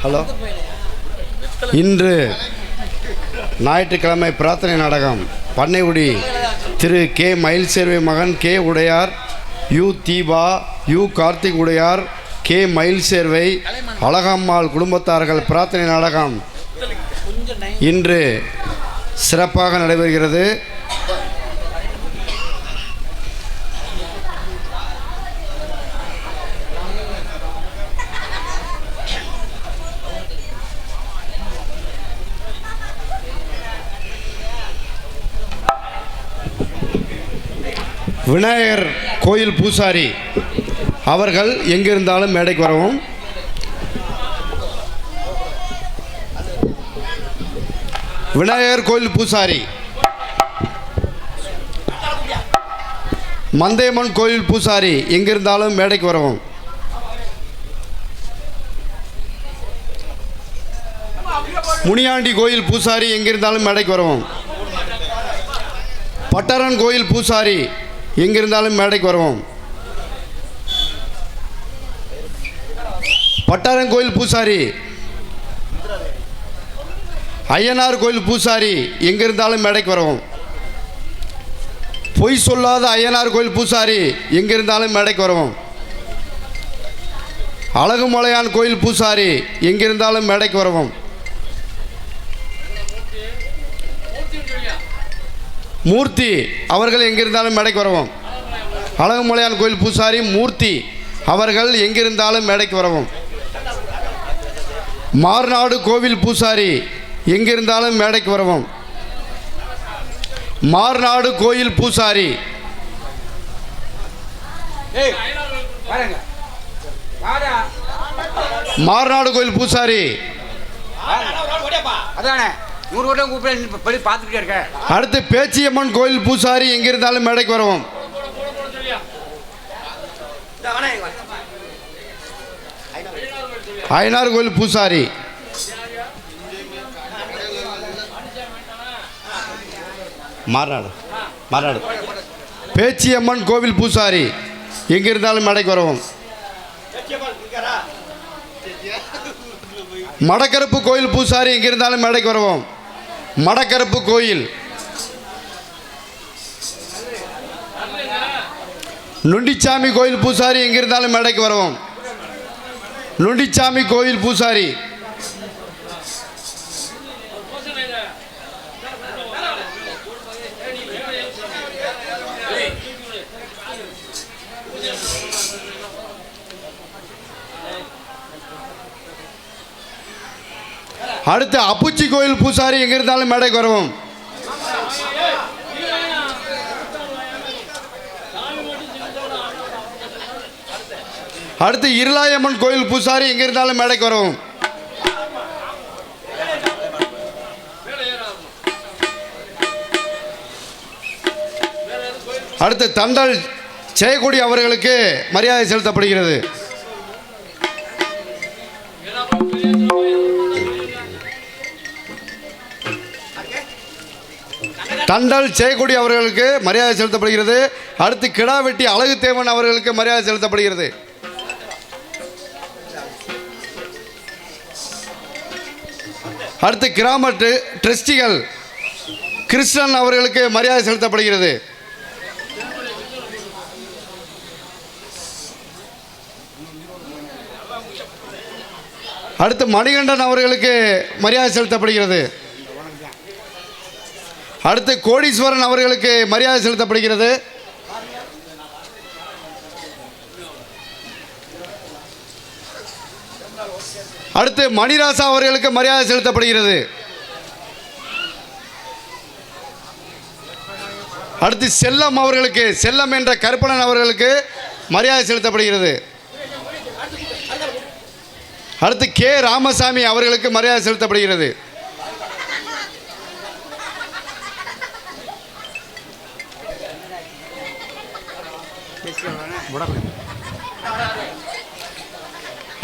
Hello, இன்று ஞாயிற்றுக்கிழமை பிரார்த்தனை நாடகம் பண்ணைக்குடி திரு கே மயில்சேர்வை மகன் கே உடையார், யு தீபா, யு கார்த்திக் உடையார், கே மயில்சேர்வை, அழகம்மாள் குடும்பத்தார்கள் பிரார்த்தனை நாடகம் இன்று சிறப்பாக நடைபெறுகிறது. விநாயகர் கோயில் பூசாரி அவர்கள் எங்கிருந்தாலும் மேடைக்கு வரவும். விநாயகர் கோயில் பூசாரி, மந்தையம்மன் கோயில் பூசாரி எங்கிருந்தாலும் மேடைக்கு வரவும். முனியாண்டி கோயில் பூசாரி எங்கிருந்தாலும் மேடைக்கு வரவும். பட்டரன் கோயில் பூசாரி எங்கிருந்தாலும் மேடைக்கு வருவோம். பட்டாரன் கோயில் பூசாரி, ஐயனார் கோயில் பூசாரி எங்கிருந்தாலும் மேடைக்கு வருவோம். பொய் சொல்லாத ஐயனார் கோயில் பூசாரி எங்கிருந்தாலும் மேடைக்கு வருவோம். அழகுமலையான் கோயில் பூசாரி எங்கிருந்தாலும் மேடைக்கு வருவோம். மூர்த்தி அவர்கள் எங்கிருந்தாலும் மேடைக்கு வரவும். அழகுமலையான் கோயில் பூசாரி மூர்த்தி அவர்கள் எங்கிருந்தாலும் மேடைக்கு வரவும். மார்நாடு கோவில் பூசாரி எங்கிருந்தாலும் மேடைக்கு வரவும். மார்நாடு கோயில் பூசாரி, மார்நாடு கோயில் பூசாரி 100 வட்டம் கூப்பிட்டு படி பார்த்துக்கிட்டே இருக்க. அடுத்து பேச்சியம்மன் கோயில் பூசாரி எங்கிருந்தாலும் மேடைக்கு வரவும். ஐயனார் கோயில் பூசாரி மாறாடு மாறாடு. பேச்சியம்மன் கோவில் பூசாரி எங்கிருந்தாலும் மேடைக்கு வரவும். மடக்கருப்பு கோயில் பூசாரி எங்கிருந்தாலும் மேடைக்கு வரவும். மடக்கருப்பு கோயில். நொண்டிச்சாமி கோயில் பூசாரி எங்கிருந்தாலும் மேடைக்கு வரவும். நொண்டிச்சாமி கோயில் பூசாரி. அடுத்து அப்புச்சி கோயில் பூசாரி எங்கிருந்தாலும் மேடைக்கு வரவும். அடுத்து இருளாயம்மன் கோயில் பூசாரி எங்கிருந்தாலும் மேடைக்கு வரவும். அடுத்து தண்டல் செய்யக்கூடிய அவர்களுக்கு மரியாதை செலுத்தப்படுகிறது. தண்டல் செய்யக்கூடிய அவர்களுக்கு மரியாதை செலுத்தப்படுகிறது. அடுத்து கிடாவெட்டி அழகு தேவன் அவர்களுக்கு மரியாதை செலுத்தப்படுகிறது. அடுத்து கிராம ட்ரஸ்டிகள் கிருஷ்ணன் அவர்களுக்கு மரியாதை செலுத்தப்படுகிறது. அடுத்து மணிகண்டன் அவர்களுக்கு மரியாதை செலுத்தப்படுகிறது. அடுத்து கோடீஸ்வரன் அவர்களுக்கு மரியாதை செலுத்தப்படுகிறது. அடுத்து மணிராசா அவர்களுக்கு மரியாதை செலுத்தப்படுகிறது. அடுத்து செல்லம் அவர்களுக்கு, செல்லம் என்ற கருப்பணன் அவர்களுக்கு மரியாதை செலுத்தப்படுகிறது. அடுத்து கே ராமசாமி அவர்களுக்கு மரியாதை செலுத்தப்படுகிறது.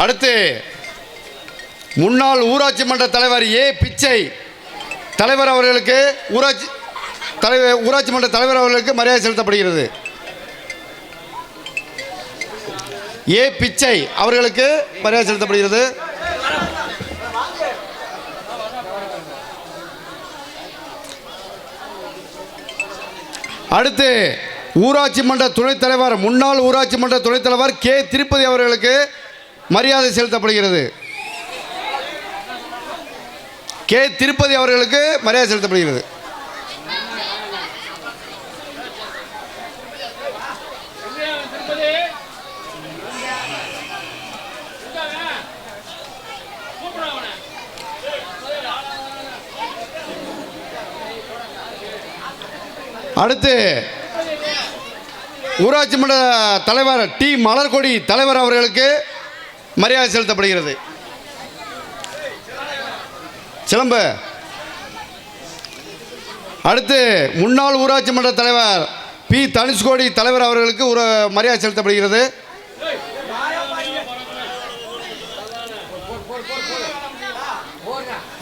அடுத்து முன்னாள் ஊராட்சி மன்ற தலைவர் ஏ பிச்சை தலைவர் அவர்களுக்கு ஊராட்சி மன்ற தலைவர் அவர்களுக்கு மரியாதை செலுத்தப்படுகிறது. ஏ பிச்சை அவர்களுக்கு மரியாதை செலுத்தப்படுகிறது. அடுத்து ஊராட்சி மன்ற துணைத் தலைவர், முன்னாள் ஊராட்சி மன்ற துணைத் தலைவர் கே திருப்பதி அவர்களுக்கு மரியாதை செலுத்தப்படுகிறது. கே திருப்பதி அவர்களுக்கு மரியாதை செலுத்தப்படுகிறது. அடுத்து ஊராட்சி மன்ற தலைவர் டி மலர்கொடி தலைவர் அவர்களுக்கு மரியாதை செலுத்தப்படுகிறது. சிலம்பு. அடுத்து முன்னாள் ஊராட்சி மன்ற தலைவர் பி தனுஷ்கோடி தலைவர் அவர்களுக்கு ஒரு மரியாதை செலுத்தப்படுகிறது.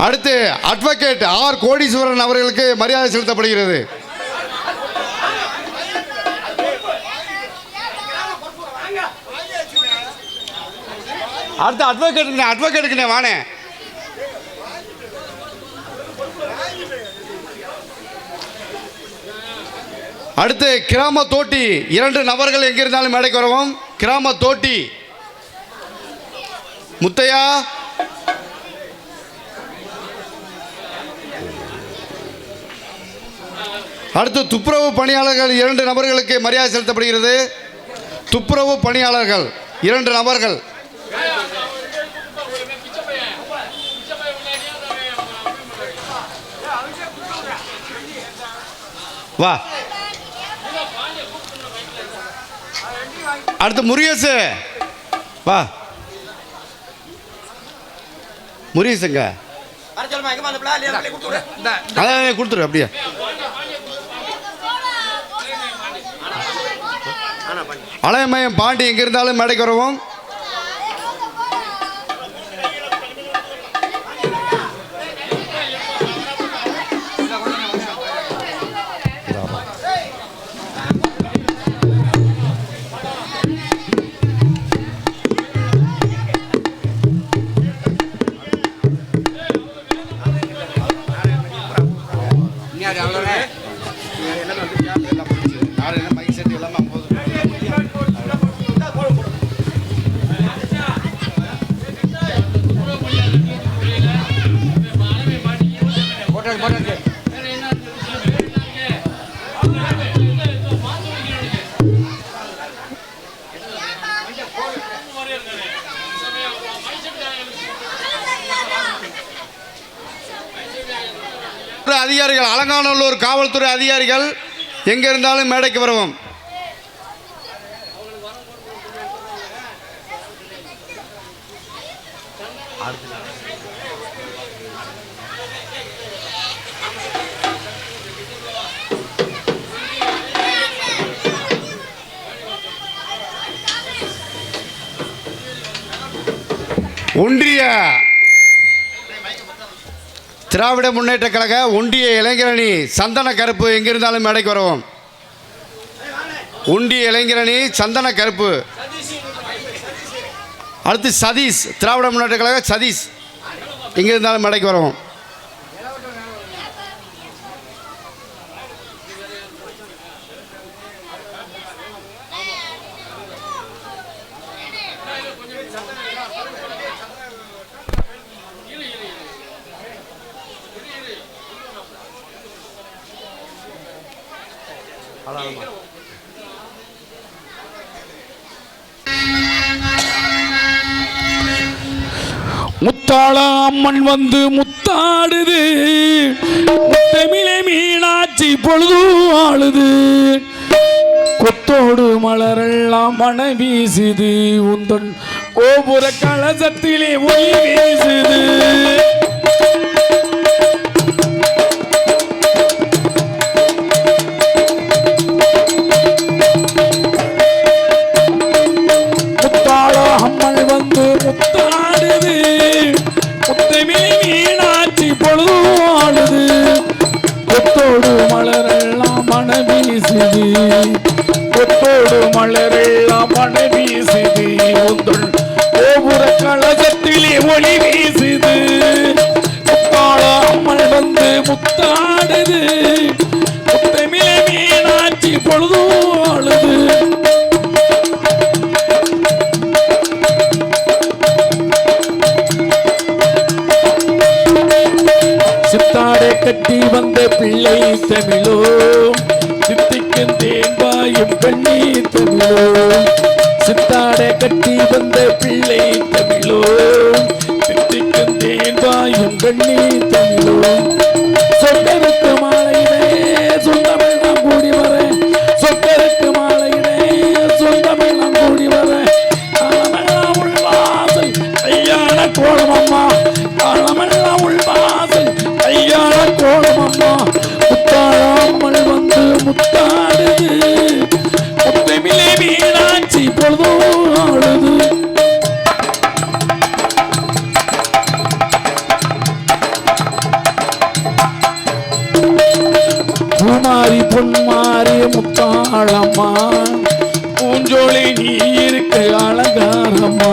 அடுத்து அட்வொகேட் ஆர் கோடீஸ்வரன் அவர்களுக்கு மரியாதை செலுத்தப்படுகிறது. அடுத்து அட்வொகேட்டுக்கு வானே. அடுத்து கிராம தோட்டி 2 நபர்கள் எங்கிருந்தாலும் மேடைக்கு வரவும். கிராம தோட்டி முத்தையா. அடுத்து துப்புரவு பணியாளர்கள் 2 நபர்களுக்கு மரியாதை செலுத்தப்படுகிறது. துப்புரவு பணியாளர்கள் 2 நபர்கள். வா. அடுத்து முருகேசு வா. முருகேசுங்க அதான் கொடுத்துரு அப்படியே. அலையமயம் பாண்டி எங்க இருந்தாலும் மேடைக்கு வரவும். அதிகாரிகள், அலங்காநல்லூர் காவல்துறை அதிகாரிகள் எங்க இருந்தாலும் மேடைக்கு வரவும். ஒன்றிய திராவிட முன்னேற்ற கழக ஒன்றிய இளைஞரணி சந்தன கருப்பு எங்கிருந்தாலும் மேடைக்கு வரவும். ஒன்றிய இளைஞரணி சந்தன கருப்பு. அடுத்து சதீஷ், திராவிட முன்னேற்ற கழக சதீஷ் எங்கிருந்தாலும் மேடைக்கு வரவும். முத்தாள அம்மன் வந்து முத்தாடுது, முத்தமிழை மீனாட்சி பொழுது ஆளுது, கொத்தோடு மலரெல்லாம் மன வீசுது, உந்தன் கோபுர கலசத்திலே ஒளி வீசுது. முத்தாள அம்மன் வந்து முத்தாடுது, முத்தமிழை மீனாட்சி பொழுது ஆளுது, கொத்தோடு மலரெல்லாம் மன வீசுது, கொத்தோடு மலரெல்லாம் மன வீசுது, உந்தன் கோபுர கலசத்திலே ஒளி வீசுது. முத்தாள அம்மன் வந்து முத்தாடுது, முத்தமிழை மீனாட்சி பொழுது ஆளுது. சித்தாடை கட்டி வந்த பிள்ளை தமிழோ, சித்திக்கும் தேன்பாயும் கண்ணி தமிழோ, சித்தாடை கட்டி வந்த பிள்ளை தமிழோ, சித்திக்கும் தேன்பாயும் கண்ணி தமிழோ, சொக்கருக்கு மாலையிலே சொந்தமெல்லாம் கூடி வர, சொக்கருக்கு மாலையிலே சொந்தமெல்லாம் கூடி வர, காலமெல்லாம் உள்வாசல் கல்யாண கோலமம்மா, காலமெல்லாம் உள்வாசல் கல்யாண கோலமம்மா. முத்தாழாமல் வந்து முத்தாடுது, முத்தமிழை மீனாட்சி பொழுது ஆளுது. பூமாரி பொன்மாரி முத்தாளம்மா, பூஞ்சோலை நீ இருக்க அலங்காரம்மா,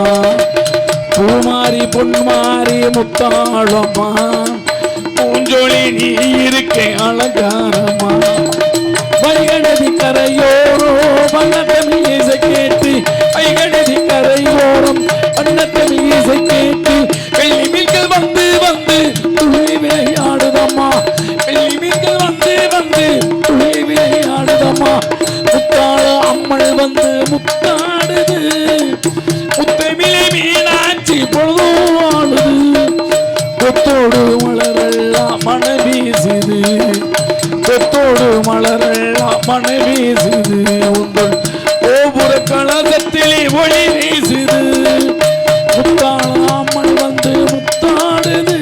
பூமாரி பொன்மாரி முத்தாளம்மா, பூஞ்சோலை நீ இருக்க அலங்காரம்மா. வைகடதி கரையோரோ வண்ணத்தமிழ் இசை கேட்டு, வைகடதி கரையோரம் வண்ணத்தமிழ் இசை கேட்டு, வெள்ளி மீன்கள் வந்து வந்து துள்ளி விளையாடுதம்மா, வெள்ளி மீன்கள் வந்து வந்து துள்ளி விளையாடுதம்மா. முத்தாள அம்மள் வந்து முத்தாடுது, முத்தமிழை மீனாட்சி பொழுது ஆளுது, கொத்தோடு மலரெல்லாம் மன வீசுது, கொத்தோடு மலரெல்லாம் மன வீசுது, உங்கள் கோபுர கலசத்திலே ஒளி வீசுது. முத்தாள அம்மன் வந்து முத்தாடுது,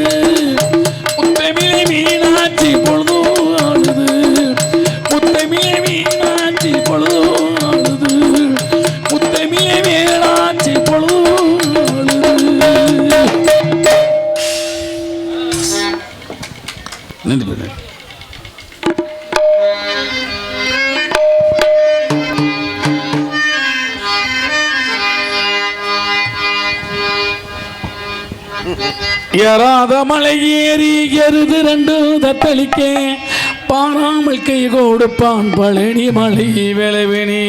நன்றி. ஏறாத மலை ஏறி எருது ரெண்டு தத்தளிக்க பாராமல் கை கொடுப்பான் பழனி மலை விளைவினி.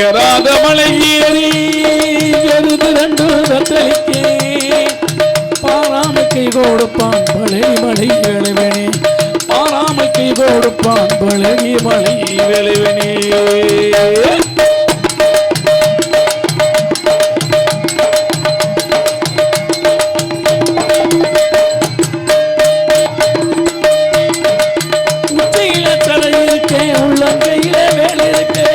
ஏறாத மலை ஏறி எருது ரெண்டு தத்தளிக்க பாராமல் கை கொடுப்பான் பழனி மலை விளைவினி. கை கொடுப்பான் பழனி மலை விளைவினே. உச்சியில தலை இருக்கேன், உள்ளங்கையில வேலை இருக்கேன்.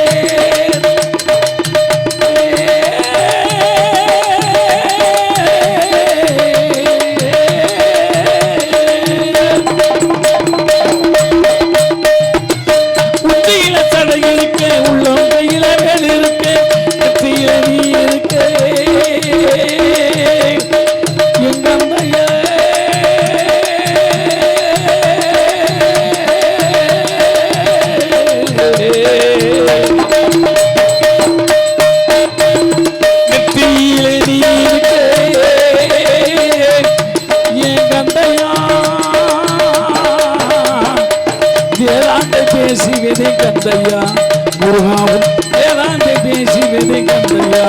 கந்தையா முருகாவும் ஏதாண்டே பேசி விதை கந்தையா.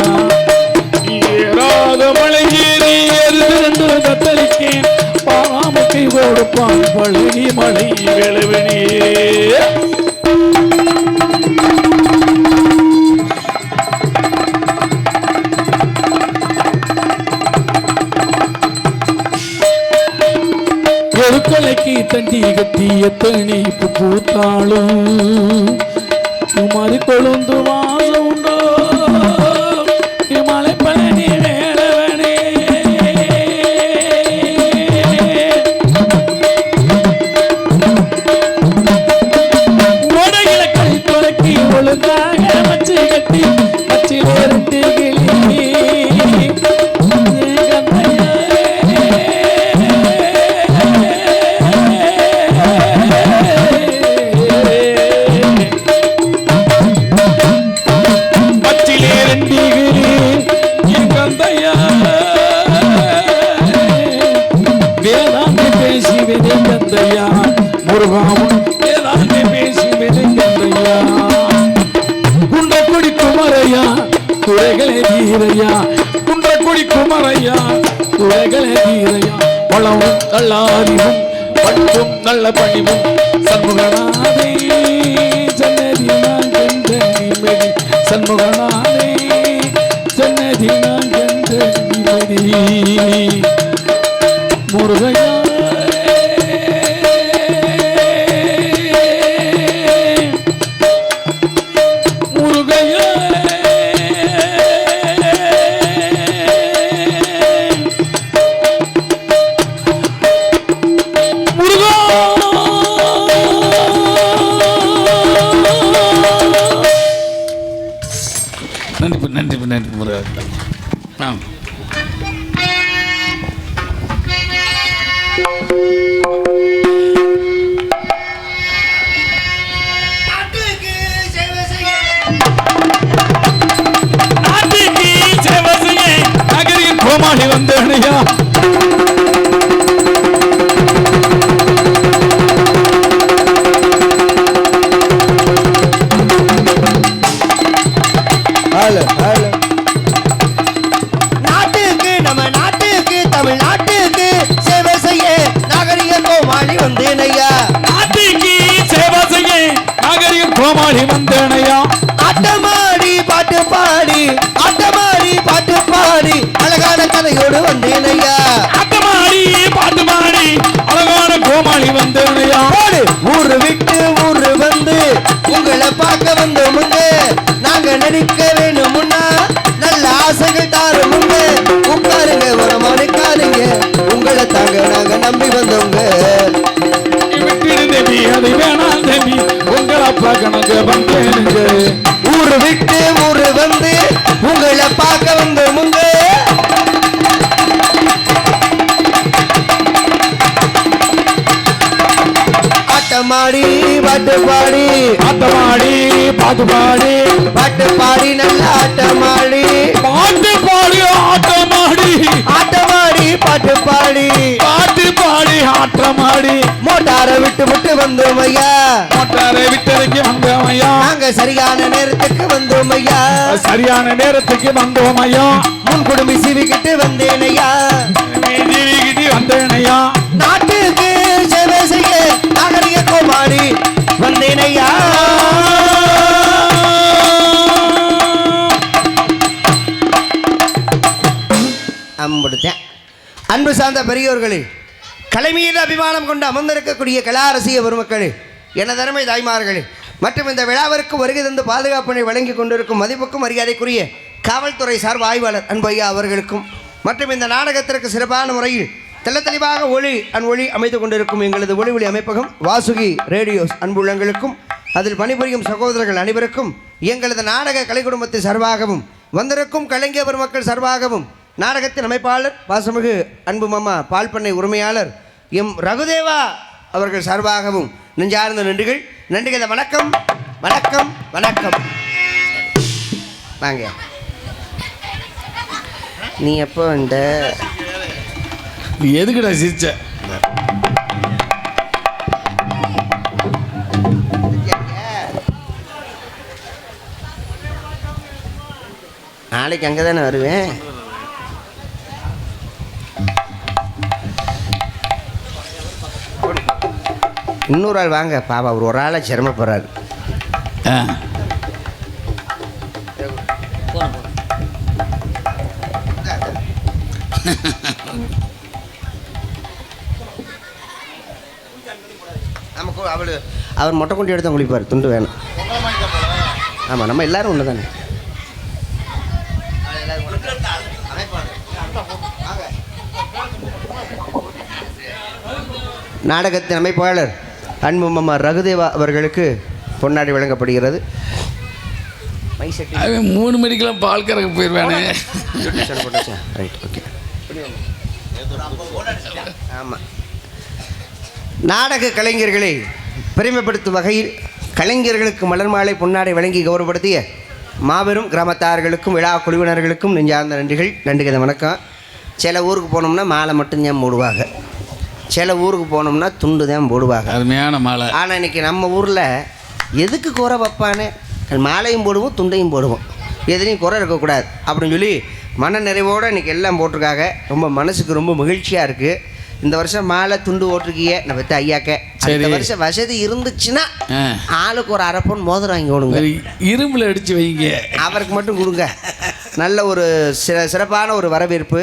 ஏறாத மலை ஏறி எருது ரெண்டு தத்தளிக்கேன் பாராமக்கை கொடுப்பான் பழனி மலை விளைவினே. எருக்கலைக்கு தண்டி கட்டி எத்தனை பூத்தாளும் குமாரி கொழுந்து வாசம் உண்டோ மலை பழனி வேளவனே. உடையில கை தொடக்கி ஒழுங்காக மச்சி கட்டி மச்சிலே ரெண்டு கிளி முருகாவும் ஏதாண்டே பேசி விதை கந்தையா. குன்றக்குடி குமரையா குறைகளே தீரையா, குன்றக்குடி குமரையா குறைகளே தீரையா. வளமும் நல்ல அறிவும் பண்பும் நல்ல பணிவும் சண்முகநாதே சன்னதி நான் கண்ட நிம்மதி. சண்முகநாதே சன்னதி நான் கண்ட நிம்மதி. முருகையா நன்றி முருகா. நாட்டுக்கு சேவை செய்ய நகரின் கோமாளி வந்தேனையா. நாட்டுக்கு நம்ம நாட்டுக்கு தமிழ்நாட்டுக்கு சேவை செய்ய நாகரிக கோமாளி வந்தேனையா. நாட்டுக்கு சேவை செய்ய நாகரிக கோமாளி வந்தேனையா. ஆட்டமாடி பாட்டு பாடி ஆட்டமாடி பாட்டு பாடி அழகான கதையோடு வந்தேனையா. ஆட்டமாடி பாட்டு பாடி அழகான கோமாளி வந்தேனையா. ஊரு விட்டு ஊரு வந்து உங்களை பார்க்க வந்தோமுங்க. நாங்க நடிக்க வேணுமுன்னா நல்ல ஆசைகள் தாருமுங்க. உட்காருங்க வரமானுக்காருங்க உங்களை தாங்க நாங்க நம்பி வந்தோங்க. அதை வேணாம் தம்பி உங்களை பார்க்க நாங்க வந்தேனுங்க. ஊரு விட்டு பாட்டு பாடி ஆட்டமாடி பாட்டு பாடி பாட்டு பாடி நல்ல ஆட்டமாடி பாட்டு பாடி ஆட்டமாடி ஆட்டமாடி பாட்டு பாடி பாட்டு பாடி ஆட்டமாடி மோட்டாரை விட்டு விட்டு வந்தோம் ஐயா மோட்டாரை விட்டதுக்கு வந்தோம் ஐயா நாங்க சரியான நேரத்துக்கு வந்தோம் ஐயா சரியான நேரத்துக்கு வந்தோம் ஐயா முன் குடும்பி சீவிக்கிட்டு வந்தேன் ஐயா வீதிக்கிட்டு வந்தேன் ஐயா நாட்டுக்கு சேவை செய்ய நாகரிக கோமாளி வந்தேன் ஐயா அம்புடுத்தேன். அன்பு சார்ந்த பெரியோர்களே, கலை மீது அபிமானம் கொண்டு அமர்ந்திருக்கக்கூடிய கலாரசிய பெருமக்களே, எனதருமை தாய்மார்களே மற்றும் இந்த விழாவிற்கு வருகை தந்து பாதுகாப்பினை வழங்கி கொண்டிருக்கும் மதிப்புக்கும் மரியாதைக்குரிய காவல்துறை சார்பு ஆய்வாளர் அன்பையா அவர்களுக்கும் மற்றும் இந்த நாடகத்திற்கு சிறப்பான முறையில் தெளிவாக ஒளி அமைத்து கொண்டிருக்கும் எங்களது ஒளி அமைப்பகம் வாசுகி ரேடியோஸ் அன்புள்ளங்களுக்கும் அதில் பணிபுரியும் சகோதரர்கள் அனைவருக்கும் எங்களது நாடக கலை குடும்பத்தின் சார்பாகவும் வந்திருக்கும் கலைஞர் பெருமக்கள் சார்பாகவும் நாடகத்தின் அமைப்பாளர் பாசமிகு அன்பு மாமா பால் பண்ணை உரிமையாளர் எம் ரகுதேவா அவர்கள் சார்பாகவும் நெஞ்சார்ந்த நன்றிகள் வணக்கம் வணக்கம் வணக்கம். வாங்க, நீ எப்போ வந்த? நீ எதுக்குடா சிரிச்ச? நாளைக்கு அங்கே தானே வருவேன். இன்னொரு ஆள் வாங்க பாப்பா, ஒரு ஆளை சிரமப்படுறாரு. நமக்கு அவர் மொட்டை கொண்டு எடுத்து குளிப்பார், துண்டு வேணும். ஆமாம், நம்ம எல்லாரும் ஒன்று தானே. நாடகத்தின் அமைப்பாளர் அன்பு மாமா ரகுதேவா அவர்களுக்கு பொன்னாடி வழங்கப்படுகிறது. 3 மணிக்கெல்லாம் பால் கறக்க போயிடுவானே. Right, okay. ஆமாம், நாடக கலைஞர்களை பெருமைப்படுத்தும் வகையில் கலைஞர்களுக்கு மலர் மாலை பொன்னாடை வழங்கி கௌரவப்படுத்திய மாபெரும் கிராமத்தார்களுக்கும் விழா குழுவினர்களுக்கும் நெஞ்சார்ந்த நன்றிகள் வணக்கம். சில ஊருக்கு போனோம்னா மாலை மட்டும்தான் போடுவாங்க, சில ஊருக்கு போனோம்னா துண்டு தான் போடுவாங்க, அருமையான மாலை. ஆனால் இன்றைக்கி நம்ம ஊரில் எதுக்கு குறை வைப்பானே, மாலையும் போடுவோம் துண்டையும் போடுவோம், எதுலேயும் குறை இருக்கக்கூடாது அப்படின்னு சொல்லி மன நிறைவோடு இன்றைக்கி எல்லாம் போட்டிருக்காங்க. ரொம்ப மனசுக்கு ரொம்ப மகிழ்ச்சியாக இருக்குது. இந்த வருஷம் மாலை துண்டு ஓட்டிருக்கிய நான் பற்றி ஐயாக்க. இந்த வருஷம் வசதி இருந்துச்சுன்னா ஆளுக்கு ஒரு அரை பவுன் மோதிரம் வாங்கி கொடுங்க, இரும்பில் அடித்து வைங்க, அவருக்கு மட்டும் கொடுங்க. நல்ல ஒரு சிறப்பான ஒரு வரவேற்பு.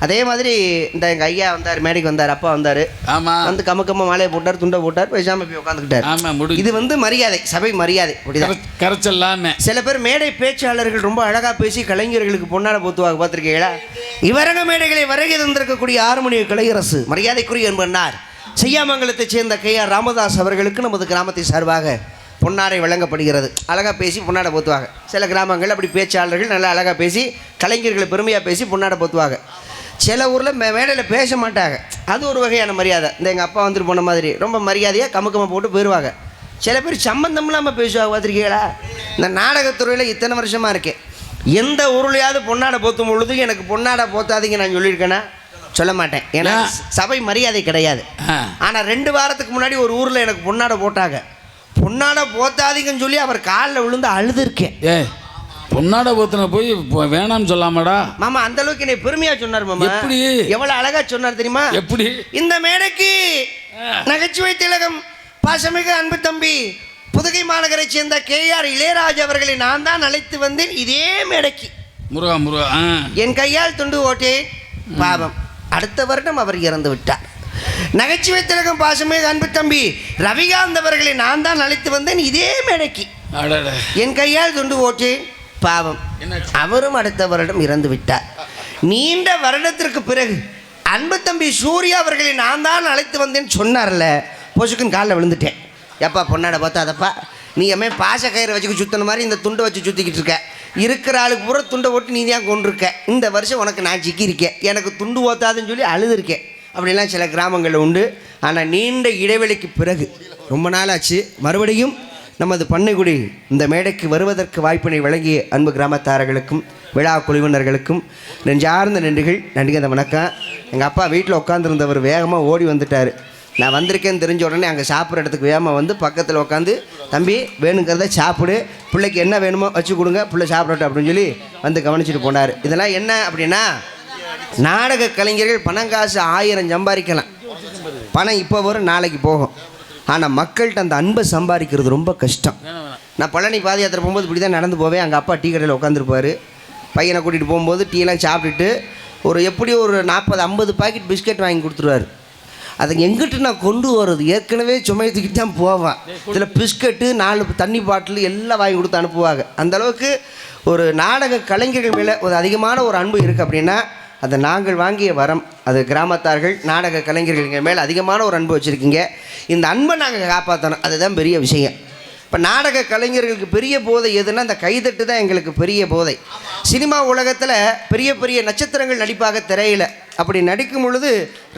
அதே மாதிரி இந்த எங்கள் ஐயா வந்தார், மேடைக்கு வந்தார், அப்பா வந்தார். ஆமாம், வந்து கம்ம மாலையை போட்டார், துண்டை போட்டார், பேசாமல் போய் உட்காந்துக்கிட்டார். ஆமாம், இது வந்து மரியாதை, சபை மரியாதை. அப்படிதான் கரைச்சல்லாமே. சில பேர் மேடை பேச்சாளர்கள் ரொம்ப அழகாக பேசி கலைஞர்களுக்கு பொன்னாட போத்துவாங்க, பார்த்துருக்கீங்களா? இவரங்க மேடைகளை வருகை தந்திருக்கக்கூடிய 6 மணி கலையரசு மரியாதைக்குரிய என்பார் செய்யாமங்கலத்தைச் சேர்ந்த KR ராமதாஸ் அவர்களுக்கு நமது கிராமத்தை சார்பாக பொன்னாடை வழங்கப்படுகிறது. அழகாக பேசி பொன்னாடை போத்துவாங்க. சில கிராமங்கள் அப்படி பேச்சாளர்கள் நல்லா அழகாக பேசி கலைஞர்களை பெருமையாக பேசி பொன்னாடை போத்துவாங்க. சில ஊரில் மேடையில் பேச மாட்டாங்க, அது ஒரு வகையான மரியாதை. இந்த எங்கள் அப்பா வந்துட்டு போன மாதிரி ரொம்ப மரியாதையாக கம்ம போட்டு போயிடுவாங்க. சில பேர் சம்பந்தம் இல்லாமல் பேசுவாங்க, பார்த்துருக்கீங்களா? இந்த நாடகத்துறையில் இத்தனை வருஷமாக இருக்கேன், எந்த ஊர்லையாவது பொன்னாடை போத்தும் பொழுது எனக்கு பொன்னாடை போத்தாதீங்க நான் சொல்லியிருக்கேன்னா சொல்ல மாட்டேன், ஏன்னா சபை மரியாதை கிடையாது. ஆனால் 2 வாரத்துக்கு முன்னாடி ஒரு ஊரில் எனக்கு பொன்னாடை போட்டாங்க, பொன்னாடை போத்தாதீங்கன்னு சொல்லி அவர் காலில் விழுந்து அழுதுருக்கேன். பொன்னாடை போத்தின போய் வேணாம்னு சொல்லாமடா மாமா, அந்த அளவுக்கு என்னை பெருமையா சொன்னார் மாமா. எப்படி எவ்வளவு அழகா சொன்னார் தெரியுமா? எப்படி? இந்த மேடைக்கு நகைச்சுவை திலகம் பாசமிகு அன்பு தம்பி புதுகை மாநகரை சேர்ந்த KR இளையராஜா அவர்களை நான் தான் அழைத்து வந்தேன் இதே மேடைக்கு. முருகா என் கையால் துண்டு ஓட்டேன், பாவம் அடுத்த வருடம் அவர் இறந்து விட்டார். நகைச்சுவை திலகம் பாசமிகு அன்பு தம்பி ரவிகாந்த் அவர்களை நான் தான் அழைத்து வந்தேன் இதே மேடைக்கு. என் கையால் துண்டு ஓட்டேன், பாவம் அவரும் அடுத்த வருடம் இறந்து விட்டார். நீண்ட வருடத்திற்கு பிறகு அன்பு தம்பி சூர்யா அவர்களை நான் தான் அழைத்து வந்தேன்னு சொன்னார்ல, பொசுக்குன்னு காலில் விழுந்துட்டேன். எப்பா பொன்னாடை பார்த்தாதப்பா, நீ எம்மே பாச கயிறு வச்சுக்க சுத்தின மாதிரி இந்த துண்டை வச்சு சுற்றிக்கிட்டு இருக்க, இருக்கிற ஆளுக்கு பூரா துண்டை ஓட்டு நீ தான் கொண்டிருக்க, இந்த வருஷம் உனக்கு நான் சிக்கியிருக்கேன், எனக்கு துண்டு ஓத்தாதுன்னு சொல்லி அழுதுருக்கேன். அப்படிலாம் சில கிராமங்களில் உண்டு. ஆனால் நீண்ட இடைவெளிக்கு பிறகு ரொம்ப நாள் ஆச்சு மறுபடியும் நமது பண்ணைக்குடி இந்த மேடைக்கு வருவதற்கு வாய்ப்பினை வழங்கிய அன்பு கிராமத்தாரர்களுக்கும் விழா குழுவினர்களுக்கும் நெஞ்சார்ந்த நன்றிகள் வணக்கம். எங்கள் அப்பா வீட்டில் உட்காந்துருந்தவர் வேகமாக ஓடி வந்துட்டார். நான் வந்திருக்கேன்னு தெரிஞ்ச உடனே அங்கே சாப்பிட்ற இடத்துக்கு வேகமாக வந்து பக்கத்தில் உட்காந்து தம்பி வேணுங்கிறத சாப்பிடு, பிள்ளைக்கு என்ன வேணுமோ வச்சு கொடுங்க, பிள்ளை சாப்பிடட்டும் அப்படின்னு சொல்லி வந்து கவனிச்சுட்டு போனார். இதெல்லாம் என்ன அப்படின்னா, நாடக கலைஞர்கள் பணம் காசு 1000 சம்பாதிக்கலாம், பணம் இப்போ வரும் நாளைக்கு போகும். ஆனால் மக்கள்கிட்ட அந்த அன்பை சம்பாதிக்கிறது ரொம்ப கஷ்டம். நான் பழனி பாத யாத்திரை போகும்போது இப்படி தான் நடந்து போவேன். அங்கே அப்பா டீ கடையில் உட்காந்துருப்பார். பையனை கூட்டிகிட்டு போகும்போது டீலாம் சாப்பிட்டுட்டு எப்படி ஒரு 40-50 பாக்கெட் பிஸ்கெட் வாங்கி கொடுத்துருவார். அதை எங்கிட்ட நான் கொண்டு வர்றது, ஏற்கனவே சுமையத்துக்கிட்டு தான் போவேன். இதில் பிஸ்கட்டு 4 தண்ணி பாட்டில் எல்லாம் வாங்கி கொடுத்து அனுப்புவாங்க. அந்தளவுக்கு ஒரு நாடக கலைஞர்கள் மேலே ஒரு அதிகமான ஒரு அன்பு இருக்குது. அப்படின்னா அதை நாங்கள் வாங்கிய வரம். அது கிராமத்தார்கள் நாடக கலைஞர்கள் மேலே அதிகமான ஒரு அன்பு வச்சுருக்கீங்க. இந்த அன்பை நாங்கள் காப்பாற்றணும், அதுதான் பெரிய விஷயம். இப்போ நாடக கலைஞர்களுக்கு பெரிய போதை எதுன்னா அந்த கைதட்டு தான் எங்களுக்கு பெரிய போதை. சினிமா உலகத்தில் பெரிய பெரிய நட்சத்திரங்கள் நடிப்பாக திரையில். அப்படி நடிக்கும் பொழுது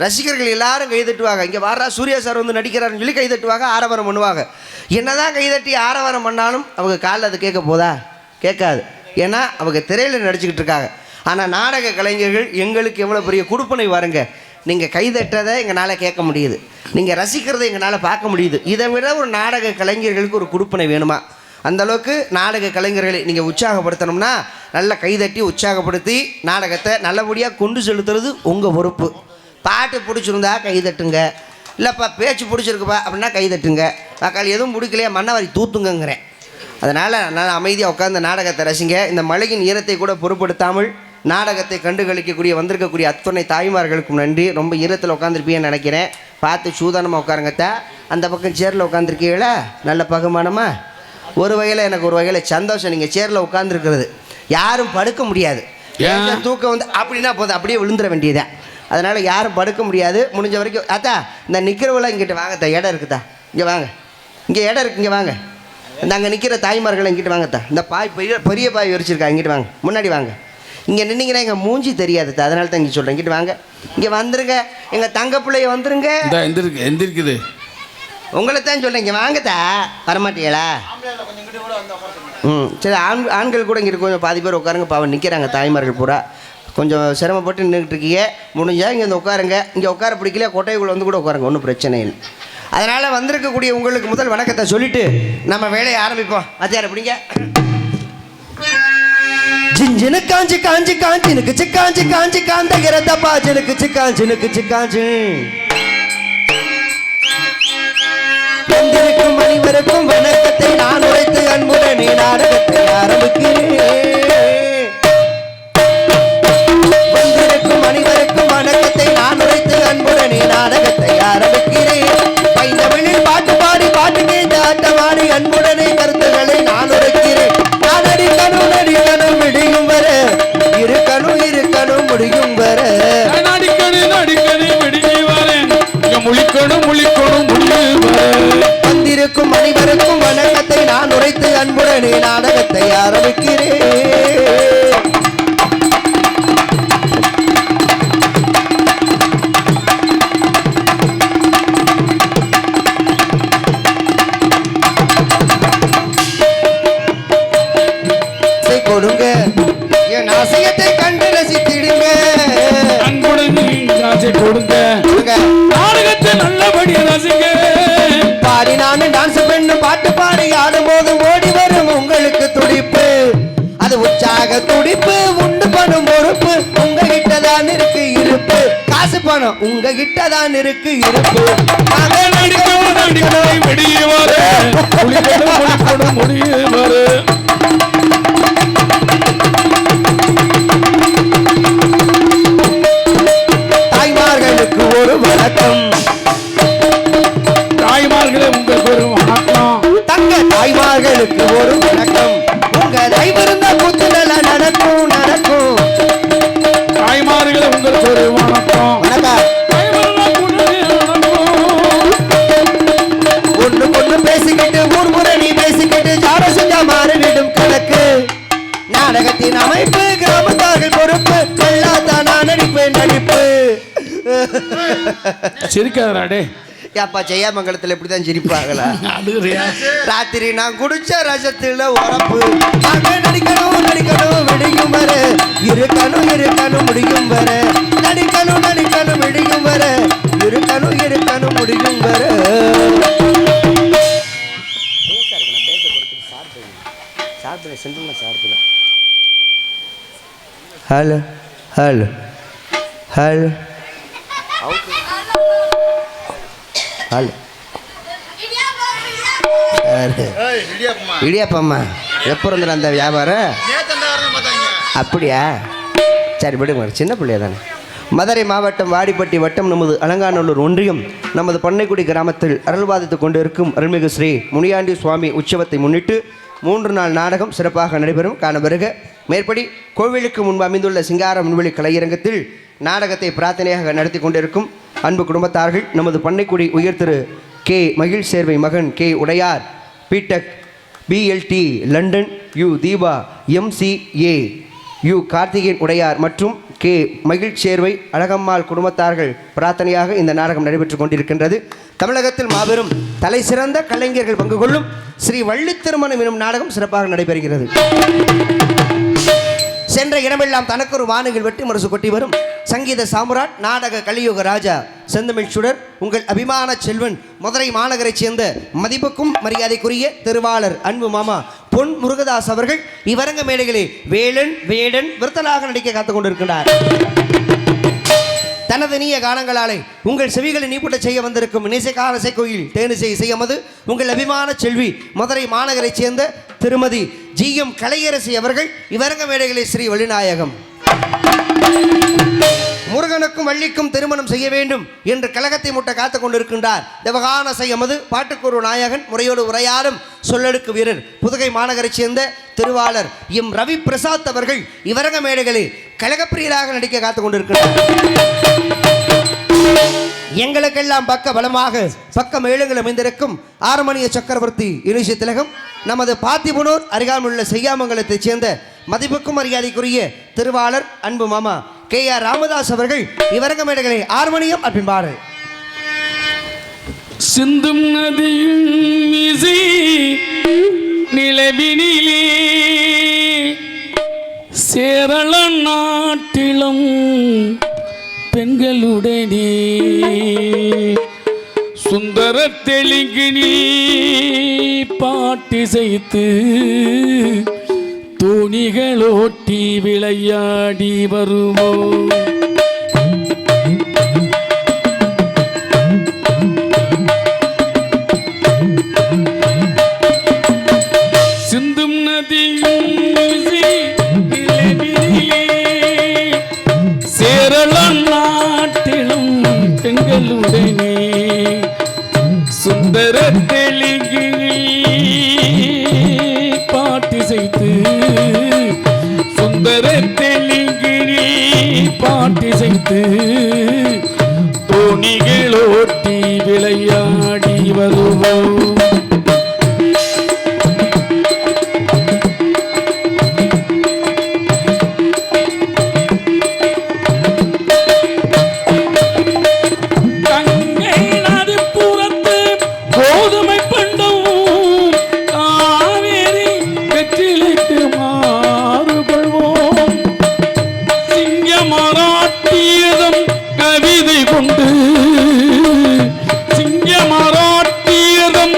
ரசிகர்கள் எல்லாரும் கைதட்டுவாங்க. இங்கே வாரா சூர்யா சார் வந்து நடிக்கிறாருன்னு சொல்லி கைதட்டுவாங்க, ஆரவாரம் பண்ணுவாங்க. என்ன தான் கைதட்டி ஆரவாரம் பண்ணாலும் அவங்க காலில் அது கேட்க போதா? கேட்காது. ஏன்னா அவங்க திரையில் நடிச்சுக்கிட்டு இருக்காங்க. ஆனால் நாடக கலைஞர்கள் எங்களுக்கு எவ்வளோ பெரிய கொடுப்பனை வாருங்க. நீங்கள் கைதட்டதை எங்களால் கேட்க முடியுது, நீங்கள் ரசிக்கிறதை எங்களால் பார்க்க முடியுது. இதை விட ஒரு நாடக கலைஞர்களுக்கு ஒரு கொடுப்பனை வேணுமா? அந்தளவுக்கு நாடக கலைஞர்களை நீங்கள் உற்சாகப்படுத்தணும்னா நல்லா கைதட்டி உற்சாகப்படுத்தி நாடகத்தை நல்லபடியாக கொண்டு செலுத்துறது உங்கள் பொறுப்பு. பாட்டு பிடிச்சிருந்தா கைதட்டுங்க, இல்லைப்பா பேச்சு பிடிச்சிருக்குப்பா அப்படின்னா கைதட்டுங்க. அக்கால் எதுவும் பிடிக்கலையா மண்ணவாரி தூத்துங்கிறேன். அதனால் நல்லா அமைதியாக உட்காந்து நாடகத்தை ரசிங்க. இந்த மழையின் ஈரத்தை கூட பொருட்படுத்தாமல் நாடகத்தை கண்டுகளிக்கக்கூடிய வந்திருக்கக்கூடிய அத்தனை தாய்மார்களுக்கும் நன்றி. ரொம்ப ஈரத்தில் உட்காந்துருப்பீங்கன்னு நினைக்கிறேன். பார்த்து சூதானமாக உட்காருங்கத்தா. அந்த பக்கம் சேரில் உட்காந்துருக்கீங்களா? நல்ல பகுமானமா? ஒரு வகையில் எனக்கு ஒரு வகையில் சந்தோஷம். நீங்கள் சேரில் உட்காந்துருக்கிறது யாரும் படுக்க முடியாது. தூக்கம் வந்து அப்படின்னா போதும், அப்படியே விழுந்துட வேண்டியதான். அதனால் யாரும் படுக்க முடியாது. முடிஞ்ச வரைக்கும் அத்தா இந்த நிற்கிறவெல்லாம் இங்கிட்ட வாங்கத்தா, இடம் இருக்குதா, இங்கே வாங்க, இங்கே இடம் இருக்குது, இங்கே வாங்க. இந்த அங்கே நிற்கிற தாய்மார்களை இங்கிட்டு வாங்கத்தா. இந்த பாய் பெரிய பாய் விரிச்சிருக்கா, இங்கிட்டு வாங்க, முன்னாடி வாங்க. இங்கே நின்னீங்கன்னா எங்கள் மூஞ்சி தெரியாது, அதனால தான் இங்கே சொல்கிறேன். இங்கிட்டு வாங்க, இங்கே வந்துருங்க. எங்கள் தங்க பிள்ளைய வந்துருங்க. எந்திருக்குது உங்களை தான் சொல்கிறேன், இங்கே வாங்கத்தா. வரமாட்டீங்களா? சரி, ஆண்கள் கூட இங்கிட்டு கொஞ்சம் பாதி பேர் உட்காருங்க. பாவம் நிற்கிறாங்க தாய்மார்கள் பூரா, கொஞ்சம் சிரமப்பட்டு நின்றுட்டு இருக்கீங்க. முடிஞ்சால் இங்கே வந்து உட்காருங்க. இங்கே உட்கார பிடிக்கல கொட்டைக்குள்ளே வந்து கூட உட்காருங்க, ஒன்றும் பிரச்சனை இல்லை. அதனால் வந்திருக்கக்கூடிய உங்களுக்கு முதல் வணக்கத்தை சொல்லிவிட்டு நம்ம வேலையை ஆரம்பிப்போம். மத்தியாரம் பிடிங்க. ஜிஞ்சினு காஞ்சி காஞ்சி காஞ்சினுக்கு சிக்காஞ்சி காஞ்சி காந்தகிரத பாஜனுக்கு சிக்காஞ்சினுக்கு சிக்காஞ்சி வந்திருக்கும் அனைவருக்கும் வணக்கத்தை நான் உரைத்து அன்புடனே நாடகத்தை ஆரம்பிக்கிறேன். வந்திருக்கும் அனைவருக்கும் வணக்கத்தை நான் உரைத்து அன்புடனே நாடகத்தை ஆரம்பிக்கிறேன். பைந்தமிழில் பாட்டு பாடி பாட்டு கேட்டு ஆட்டமாடி அன்புடனே கருத்துக்களை நான் உரைக்கிறேன். நான் நடிக்கணும் முடியும் வர இருக்கணும் இருக்கணும் முடியும் வர வந்திருக்கும் அனைவருக்கும் வணக்கத்தை நான் உரைத்து அன்புடனே நாடகத்தை ஆரம்பிக்கிறேன். கொடுங்க என் ஆசையத்தை கண்டு ரசித்திடுங்க. கொடுங்க நாடகத்தை நல்லபடி ரசிங்க. பாடி நானும் டான்ஸ் பெண்ணு பாட்டு பாடி ஆடும்போது ஓடி வரும் உங்களுக்கு துடிப்பு, அது உற்சாக துடிப்பு. உண்டு பணம் பொறுப்பு உங்ககிட்ட தான் இருக்கு இருப்பு. காசு பணம் உங்ககிட்ட தான் இருக்கு இருப்பு. தாய்மார்களுக்கு ஒரு வணக்கம். தாய்மார்களே உங்களுக்கு ஒரு வணக்கம். தங்க தாய்மார்களுக்கு ஒரு வணக்கம். உங்க தயவிருந்த புத்துதல நடக்கும் நடக்கும். தாய்மார்களே உங்களுக்கு ஒரு வணக்கம். வணக்கம். ஒண்ணு கொண்டு பேசிக்கிட்டு ஊர் முறை நீ பேசிக்கிட்டு ஜாட செஞ்சா மாறிவிடும் கணக்கு. நாடகத்தின் அமைப்பு கிராமத்தார்கள் பொறுப்பு. எல்லாத்தான் நான் நடிப்பேன் நடிப்பு. சிரிக்காதடா டே. ஏப்பா ஜெயாமங்கலத்தில் இப்படி தான் சிரிப்பாங்களா? அழுகுறியா? ராத்திரி நான் குடிச்ச ரசத்துல உரப்பு அங்க நடிக்கணும் நடிக்கணும் விடியும் வர இருக்கணும் இருக்கணும் முடியும் வர நடிக்கணும் நடிக்கணும் விடியும் வர இருக்கணும் இருக்கணும் முடியும் வர. ஹலோ ஹலோ ஹலோ ஹலோ இடியாப்பம்மா எப்போ இருந்துடும் அந்த வியாபாரம்? அப்படியா? சரி விடுங்க, சின்ன பிள்ளையா தானே. மதுரை மாவட்டம் வாடிப்பட்டி வட்டம் நமது அலங்காநல்லூர் ஒன்றியம் நமது பண்ணைக்குடி கிராமத்தில் அருள்வாதித்துக் கொண்டு இருக்கும் அருள்மிகு ஸ்ரீ முனியாண்டி சுவாமி உற்சவத்தை முன்னிட்டு 3 நாள் நாடகம் சிறப்பாக நடைபெறும். காண வருக. மேற்படி கோவிலுக்கு முன்பு அமைந்துள்ள சிங்கார முன்வெளி கலையரங்கத்தில் நாடகத்தை பிரார்த்தனையாக நடத்தி கொண்டிருக்கும் அன்பு குடும்பத்தார்கள் நமது பண்ணைக்குடி உயர் திரு கே மகிழ் சேர்வை மகன் K Udaiyar, BTech, BLT London, U Deepa, MCA, U Karthikeyan Udaiyar மற்றும் கே மகிழ் சேர்வை அழகம்மாள் குடும்பத்தார்கள் பிரார்த்தனையாக இந்த நாடகம் நடைபெற்றுக் கொண்டிருக்கின்றது. தமிழகத்தில் மாபெரும் தலை சிறந்த கலைஞர்கள் பங்கு கொள்ளும் ஸ்ரீ வள்ளி திருமணம் எனும் நாடகம் சிறப்பாக நடைபெறுகிறது. சென்ற இடமெல்லாம் தனக்கு ஒரு வானுகள் வெட்டி மரசு கொட்டி வரும் சங்கீத சாம்ராட் நாடக கலியுக ராஜா செந்தமிழ் சுடர் உங்கள் அபிமான செல்வன் மதுரை மாநகரைச் சேர்ந்த மதிப்புக்கும் மரியாதைக்குரிய திருவாளர் அன்பு மாமா பொன் முருகதாஸ் அவர்கள் இவரங்க மேடைகளே வேலன் வேடன் விருத்தலாக நடிக்க காத்துக் கொண்டிருக்கிறார். தனது நீய கானங்களாலே உங்கள் செவிகளை நீப்பட்ட செய்ய வந்திருக்கும் இசைக்கான இசைக்கோயில் தேனிசை இசையமது உங்கள் அபிமான செல்வி மதுரை மாநகரைச் சேர்ந்த திருமதி GM கலையரசி அவர்கள் இவரங்க மேடைகளை ஸ்ரீ வள்ளிநாயகம் முருகனுக்கும் வள்ளிக்கும் திருமணம் செய்ய வேண்டும் என்று கழகத்தை முட்ட காத்துக் கொண்டிருக்கின்றார். தேவகான செய்யமது பாட்டுக்கூறு நாயகன் முறையோடு உரையாடும் சொல்லெடுக்கு வீரர் புதுகை மாநகரைச் சேர்ந்த திருவாளர் ரவி பிரசாத் அவர்கள் இவரங்க மேடைகளை கழகப்பிரியராக நடிக்க காத்துக் கொண்டிருக்கிறார். எங்களுக்கெல்லாம் பக்க பலமாக பக்க மேளங்கள் அமைந்திருக்கும் ஆரமணிய சக்கரவர்த்தி இனிஷ திலகம் நமது பாத்திபுனூர் அருகாமையுள்ள செய்யாமங்கலத்தைச் சேர்ந்த மதிப்புக்கும் மரியாதைக்குரிய திருவாளர் அன்பு மாமா KR ராமதாஸ் அவர்கள் இவரங்க மேடைகளை ஆர்மணியம் அற்பிப்பார்கள். சிந்தும் நதியும் இசை நிலவினிலே சேரள நாட்டிலும் பெண்களுடனே சுந்தர தெலுங்கினி பாட்டிசைத்து தோணிகளோட்டி விளையாடி வருவோம். சிந்தும் நதியும் சேரள நாட்டிலும் பெண்களுடனே சுந்தர தெலுங்கினி பாட்டிசைத்து சுந்தர தெலுங்கினி பாட்டிசைத்து தோணிகளோட்டி விளையாடி வருவோம். சிங்க மராட்டியதம்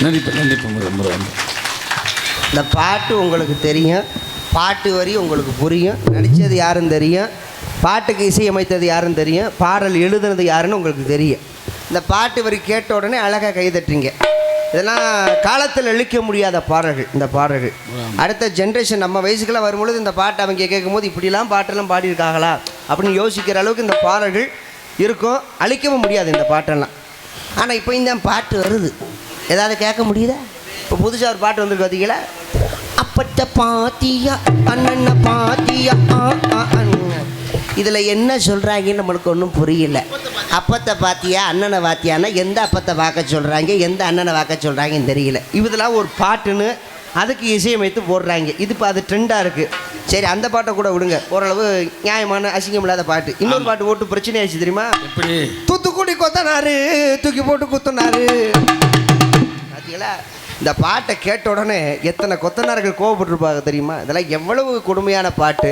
முருகன். இந்த பாட்டு உங்களுக்கு தெரியும், பாட்டு வரி உங்களுக்கு புரியும், நடித்தது யாருன்னு தெரியும், பாட்டுக்கு இசையமைத்தது யாருன்னு தெரியும், பாடல் எழுதுனது யாருன்னு உங்களுக்கு தெரியும். இந்த பாட்டு வரி கேட்ட உடனே அழகாக கைதட்டுறீங்க. இதெல்லாம் காலத்தில் அழிக்க முடியாத பாடல்கள். இந்த பாடல்கள் அடுத்த ஜென்ரேஷன் நம்ம வயசுக்கெல்லாம் வரும்பொழுது இந்த பாட்டை அவங்க கேட்கும்போது இப்படிலாம் பாட்டெல்லாம் பாடியிருக்காங்களா அப்படின்னு யோசிக்கிற அளவுக்கு இந்த பாடல்கள் இருக்கும். அழிக்கவும் முடியாது இந்த பாட்டெல்லாம். ஆனால் இப்போ இந்த பாட்டு வருது, ஏதாவது கேட்க முடியுதா? இப்போ புதுசாக ஒரு பாட்டு வந்துருக்கு பார்த்தீங்களா? அப்பட்ட பாத்தியா அண்ணன் பாத்தியா இதில் என்ன சொல்கிறாங்கன்னு நம்மளுக்கு ஒன்றும் புரியல. அப்பத்தை பாத்தியா அண்ணனை பாத்தியான்னா எந்த அப்பத்தை பார்க்க சொல்கிறாங்க, எந்த அண்ணனை பார்க்க சொல்கிறாங்கன்னு தெரியல. இதெல்லாம் ஒரு பாட்டுன்னு அதுக்கு இசையமைத்து போடுறாங்க. இது இப்போ அது ட்ரெண்டாக இருக்குது. சரி, அந்த பாட்டை கூட விடுங்க, ஓரளவு நியாயமான அசிங்கம் இல்லாத பாட்டு. இன்னொரு பாட்டு போட்டு பிரச்சனை ஆயிடுச்சு தெரியுமா? எப்படி? தூத்துக்குடி கொத்தனாரு தூக்கி போட்டு குத்தினாரு. பார்த்தீங்களா? இந்த பாட்டை கேட்ட உடனே எத்தனை கொத்தனார்கள் கோவப்பட்டிருப்பாங்க தெரியுமா? இதெல்லாம் எவ்வளவு கொடுமையான பாட்டு.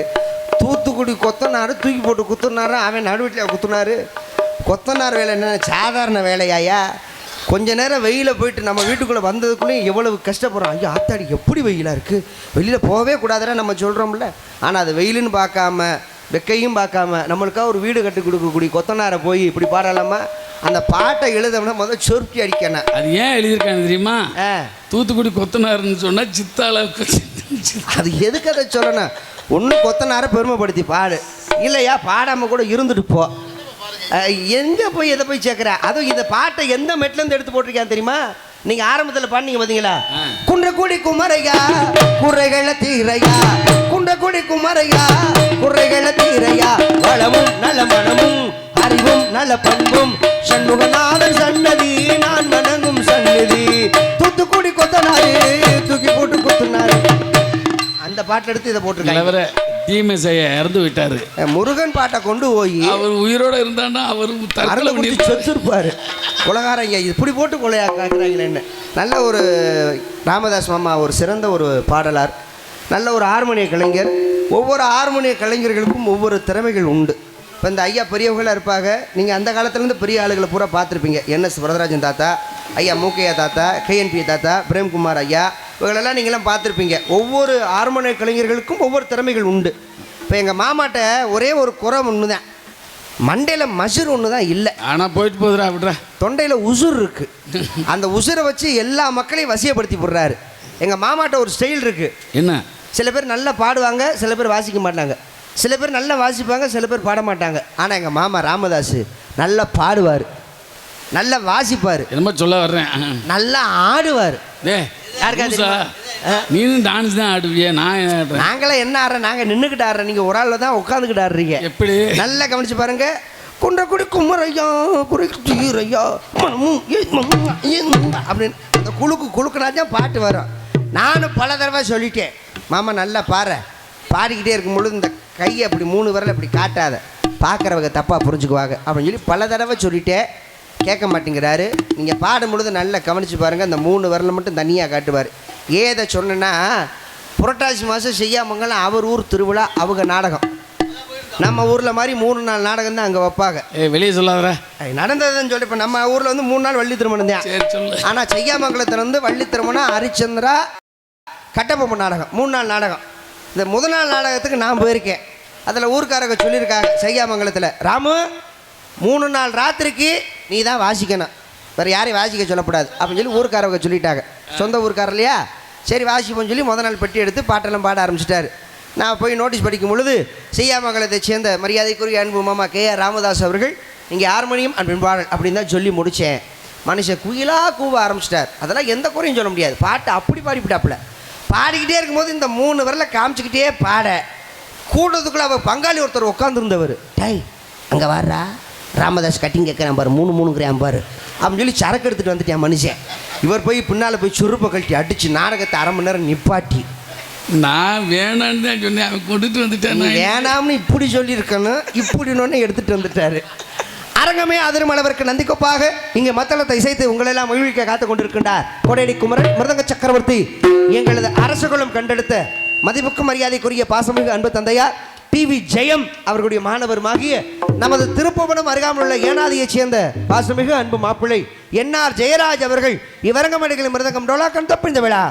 தூத்துக்குடி கொத்தனாரு தூக்கி போட்டு குத்துனாரு, அவன் நடுவீட்டில் குத்துனாரு. கொத்தனார் வேலை என்ன சாதாரண வேலையாயா? கொஞ்ச நேரம் வெயிலில் போயிட்டு நம்ம வீட்டுக்குள்ளே வந்ததுக்குள்ளேயும் எவ்வளவு கஷ்டப்படுறோம். ஐயோ ஆத்தாடி எப்படி வெயிலாக இருக்குது, வெளியில் போகவே கூடாதுன்னு நம்ம சொல்கிறோம்ல. ஆனால் அது வெயிலுன்னு பார்க்காம வெக்கையும் பார்க்காம நம்மளுக்காக ஒரு வீடு கட்டி கொடுக்கக்கூடிய கொத்தனாரை போய் இப்படி பாடலாமா? அந்த பாட்டை எழுதணும்னா முதல்ல சொருக்கி அடிக்கணும். அது ஏன் எழுதியிருக்காங்க தெரியுமா? தூத்துக்குடி கொத்தனாருன்னு சொன்னால் சித்தால. அது எதுக்கு அதை சொல்லணும்? ஒன்று கொத்தனாரை பெருமைப்படுத்தி பாடு, இல்லையா பாடாமல் கூட இருந்துட்டு போ. எங்கே போய் எதை போய் சேர்க்குற? அதுவும் இந்த பாட்டை எந்த மெட்லேருந்து எடுத்து போட்டிருக்கான்னு தெரியுமா? நீங்கள் ஆரம்பத்தில் பாடினீங்க பார்த்தீங்களா? குன்றக்குடி குமரையா குறைகளை தீரையா, குன்றக்குடி குமரையா குறைகளை தீரையா, வளமும் நல்ல மனமும் அறிவும் நல்ல பண்பும் சண்முகநாதன் சன்னதி நான் வணங்கும் சன்னதி, தூத்துக்குடி கொத்தனாரு தூக்கி போட்டு குத்துனாரு. அந்த பாட்டை எடுத்து இதை போட்டுருக்காங்க. தீமை செய்ய இறந்து விட்டாரு. முருகன் பாட்டை கொண்டு போய் அவர் உயிரோட இருந்தான்னா அவர் தரல முடிச்சு செத்துருப்பாரு. கொலகாரங்க இப்படி போட்டு கொலையா காக்குறாங்களேன்னு. நல்ல ஒரு ராமதாஸ் மாமா ஒரு சிறந்த ஒரு பாடலார், நல்ல ஒரு ஹார்மோனிய கலைஞர். ஒவ்வொரு ஹார்மோனிய கலைஞர்களுக்கும் ஒவ்வொரு திறமைகள் உண்டு. இப்போ இந்த ஐயா பெரியவர்களாக இருப்பாங்க. நீங்கள் அந்த காலத்துலேருந்து பெரிய ஆளுகளை பூரா பார்த்துருப்பீங்க. என்எஸ் வரதராஜன் தாத்தா, ஐயா மூக்கையா தாத்தா, கேஎன்பி தாத்தா, பிரேம்குமார் ஐயா, இவங்களெல்லாம் நீங்களாம் பார்த்துருப்பீங்க. ஒவ்வொரு ஹார்மோனிய கலைஞர்களுக்கும் ஒவ்வொரு திறமைகள் உண்டு. இப்போ எங்கள் மாமாட்ட ஒரே ஒரு குறை ஒன்று தான், மண்டையில் மசுர் ஒன்று தான் இல்லை. ஆனால் போயிட்டு போதுரா விட்றா. தொண்டையில் உசுர் இருக்குது. அந்த உசுரை வச்சு எல்லா மக்களையும் வசியப்படுத்தி போடுறாரு. எங்கள் மாமாட்ட ஒரு ஸ்டைல் இருக்குது. என்ன? சில பேர் நல்லா பாடுவாங்க, சில பேர் வாசிக்க மாட்டாங்க. சில பேர் நல்லா வாசிப்பாங்க, சில பேர் பாட மாட்டாங்க. ஆனால் எங்கள் மாமா ராமதாஸ் நல்லா பாடுவார், நல்லா வாசிப்பார், என்னமோ சொல்ல வர்றேன், நல்லா ஆடுவார். நீனும் டான்ஸ் தான் ஆடுவியே, நாங்களாம் என்ன ஆடுறோம்? நாங்கள் நின்றுக்கிட்டு ஆடுறோம், நீங்கள் ஒரு ஆள் தான் உட்காந்துக்கிட்டு ஆடுறீங்க. எப்படி? நல்லா கவனிச்சு பாருங்க. குன்றக்குடி குமரையா குறையா அப்படின்னு அந்த குழுக்குனாச்சும் பாட்டு வரும். நானும் பல தடவை சொல்லிட்டேன், மாமா நல்லா பாரு. பாடிக்கிட்டே இருக்கும்பொழுது இந்த கையை அப்படி 3 விரல் அப்படி காட்டாத, பார்க்குறவங்க தப்பாக புரிஞ்சுக்குவாங்க அப்படின்னு சொல்லி பல தடவை சொல்லிட்டேன். கேட்க மாட்டேங்கிறாரு. நீங்கள் பாடும்பொழுது நல்லா கவனித்து பாருங்கள். அந்த 3 விரலை மட்டும் தனியாக காட்டுவார். ஏதை சொன்னேன்னா, புரட்டாசி மாதம் செய்யாமங்கலாம் அவர் ஊர் திருவிழா, அவங்க நாடகம். நம்ம ஊரில் மாதிரி 3 நாடகம் தான் அங்கே வைப்பாங்க. வெளியே சொல்லாத நடந்ததுன்னு சொல்லி. இப்போ நம்ம ஊரில் வந்து 3 நாள் வள்ளி திருமணம் தான். ஆனால் செய்யாமங்கலத்தில் வந்து வள்ளி திருமணம், ஹரிச்சந்திரா, கட்டபொம்மன் நாடகம் 3 நாள் நாடகம். இந்த முதல் நாள் நாடகத்துக்கு நான் போயிருக்கேன். அதில் ஊருக்காரங்க சொல்லியிருக்காங்க, செய்யாமங்கலத்தில் ராமு 3 நாள் ராத்திரிக்கு நீ தான் வாசிக்கணும், வேறு யாரையும் வாசிக்க சொல்லக்கூடாது அப்படின்னு சொல்லி ஊருக்காரவங்க சொல்லிட்டாங்க. சொந்த ஊருக்காரர் இல்லையா? சரி வாசிப்போன்னு சொல்லி முதல் நாள் பெட்டி எடுத்து பாட்டெல்லாம் பாட ஆரம்பிச்சிட்டாரு. நான் போய் நோட்டீஸ் படிக்கும் பொழுது செய்யாமங்கலத்தை சேர்ந்த மரியாதைக்குரிய அன்பு மாமா கேஆர் ராமதாஸ் அவர்கள் இங்கே ஹார்மோனியம் அன்பின் பாடல் அப்படின்னு தான் சொல்லி முடித்தேன். மனுஷன் குயிலாக கூவ ஆரம்பிச்சிட்டார். அதெல்லாம் எந்த குறையும் சொல்ல முடியாது. பாட்டு அப்படி பாடிவிட்டாப்புல. பாடிக்கிட்டே இருக்கும்போது இந்த 3 விரலை காமிச்சிக்கிட்டே பாட கூட்டத்துக்குள்ளே அவர் பங்காளி ஒருத்தர் உட்காந்துருந்தவர். டை அங்கே வர்றா ராமதாஸ் கட்டிங் கேட்குறான் பாரு, 3 கிராம் பாரு அப்படின்னு சொல்லி சரக்கு எடுத்துகிட்டு வந்துட்டேன் மனுஷன். இவர் போய் பின்னால் போய் சுருப்பை கழட்டி அடித்து நாடகத்தை 1/2 மணி நேரம் நிப்பாட்டி, நான் வேணான்னு தான் சொன்னேன், அவன் கொண்டுட்டு வந்துட்டேன். வேணாம்னு இப்படி சொல்லியிருக்கணும், இப்படின்னு எடுத்துகிட்டு வந்துட்டாரு. அரங்கமே அதிரும் அளவிற்கு நந்திக்கொப்பாக இங்கே மத்தளத்தை இசைத்து உங்களெல்லாம் மகிழ்விக்க காத்து கொண்டிருக்கின்றார் கோடேடி குமரன் மிருதங்க சக்கரவர்த்தி, எங்களது அரசகுலம் கண்டெடுத்த மதிப்புக்கும் மரியாதைக்குரிய பாசமிகு அன்பு தந்தையார் டிவி ஜெயம் அவர்களுடைய மாணவருமாகிய நமது திருப்புவனம் அருகாமல் உள்ள ஏனாதியைச் சேர்ந்த பாசமிகு அன்பு மாப்பிள்ளை என்ஆர் ஜெயராஜ் அவர்கள் இவரங்க மேடைகளில் மிருதங்கம் டோலாக்கன் தப்பு இந்த விழா.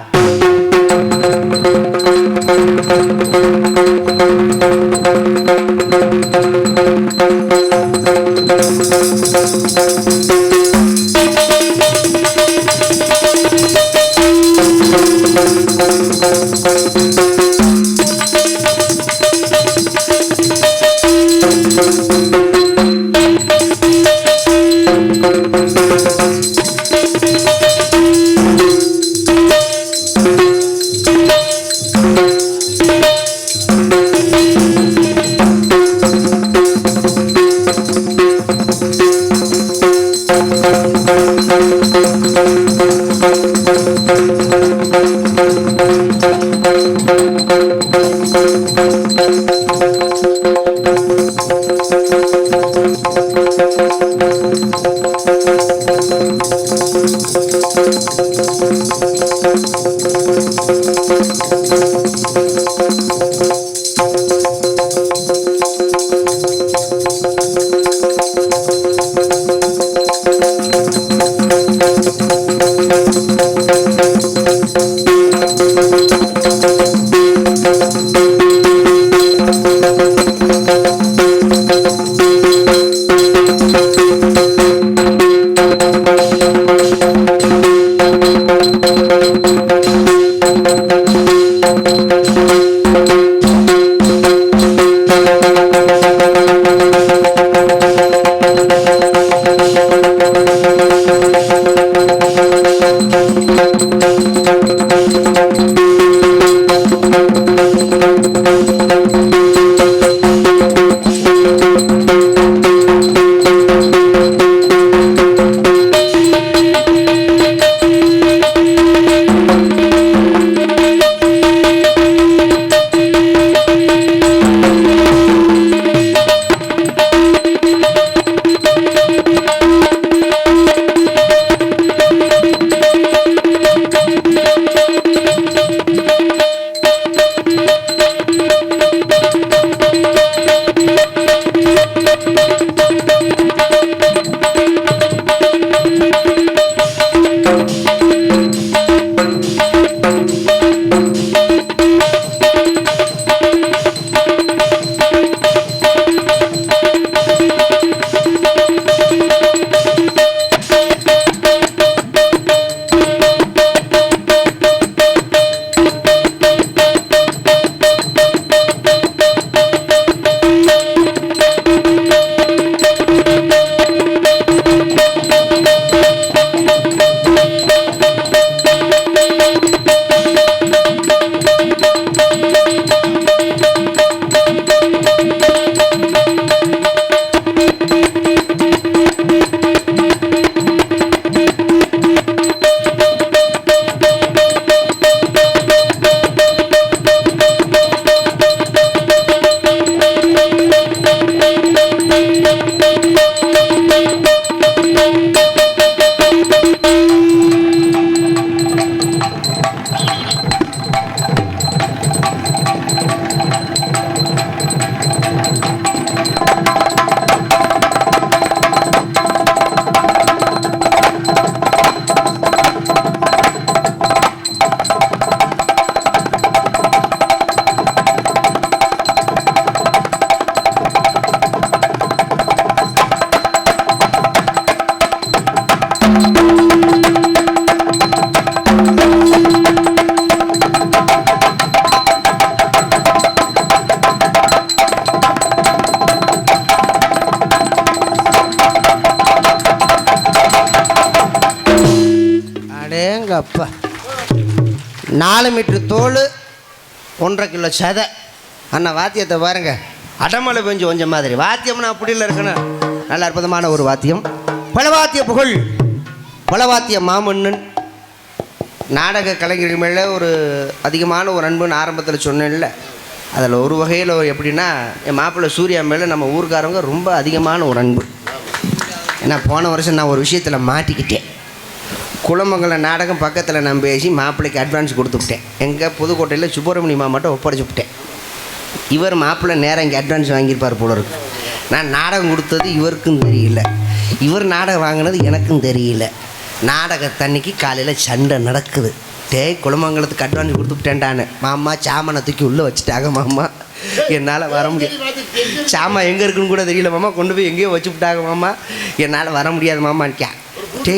அப்பா 4 மீட்டர் தோல் 1.5 கிலோ சதை அண்ணா வாத்தியத்தை பாருங்க. அடமலை பெஞ்சு கொஞ்சம் மாதிரி வாத்தியம்னா அப்படியில் இருக்கணும். நல்ல அற்புதமான ஒரு வாத்தியம். பலவாத்திய புகழ் பலவாத்திய மாமன்னன் நாடக கலைஞர்கள் மேலே ஒரு அதிகமான ஒரு அன்புன்னு ஆரம்பத்தில் சொன்னேன்ல. அதில் ஒரு வகையில் எப்படின்னா என் மாப்பிள்ளை சூர்யா மேலே நம்ம ஊருக்காரவங்க ரொம்ப அதிகமான ஒரு அன்பு. ஏன்னா போன வருஷம் நான் ஒரு விஷயத்தில் மாட்டிக்கிட்டேன். குளமங்கலம் நாடகம் பக்கத்தில் நான் பேசி மாப்பிள்ளைக்கு அட்வான்ஸ் கொடுத்துவிட்டேன். எங்கள் புதுக்கோட்டையில் சுப்பிரமணிய மாமாட்ட ஒப்படைச்சு விட்டேன். இவர் மாப்பிள்ளை நேரம் இங்கே அட்வான்ஸ் வாங்கியிருப்பார் போல இருக்கு. நான் நாடகம் கொடுத்தது இவருக்கும் தெரியல, இவர் நாடகம் வாங்கினது எனக்கும் தெரியல. நாடகத்தன்னைக்கு காலையில் சண்டை நடக்குது. குளமங்கலத்துக்கு அட்வான்ஸ் கொடுத்துட்டேன்டான்னு. மாமா சாமானை தூக்கி உள்ளே வச்சுட்டாங்க மாமா, என்னால் வர முடியாது. சாமான் எங்கே இருக்குன்னு கூட தெரியல மாமா, கொண்டு போய் எங்கேயோ வச்சு விட்டாங்க மாமா, என்னால் வர முடியாது மாமான்க்கா.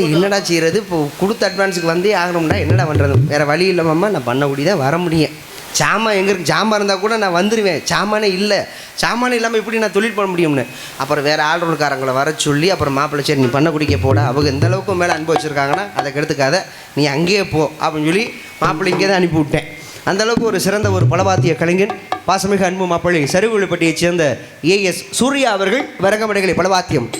என்னடா செய்கிறது, இப்போ கொடுத்த அட்வான்ஸுக்கு வந்தே ஆகணும்னா என்னடா பண்ணுறது, வேறு வழி இல்லை மாமா, நான் பண்ணக்கூடியதான் வர முடியும். சாமான் எங்கே இருக்குது, சாமான் இருந்தால் கூட நான் வந்துடுவேன், சாமானே இல்லை, சாமானே இல்லாமல் எப்படி நான் தொழில் பண்ண முடியும்னு. அப்புறம் வேறு ஆள்ரோல்காரங்களை வர சொல்லி அப்புறம் மாப்பிள்ளை சரி நீ பண்ண குடிக்க போட, அவங்க எந்த அளவுக்கு மேலே அனுப்பி வச்சுருக்காங்கன்னா அதை கெடுத்துக்காத, நீ அங்கேயே போ அப்படின்னு சொல்லி மாப்பிள்ளை இங்கே தான் அனுப்பி விட்டேன். அந்தளவுக்கு ஒரு சிறந்த ஒரு பலவாத்திய கலைஞன், பாசமிகு அன்பு மாப்பிள்ளை சருகுழிப்பட்டியைச் சேர்ந்த ஏஎஸ் சூர்யா அவர்கள் வரகமடைகளை பலவாத்தியம்.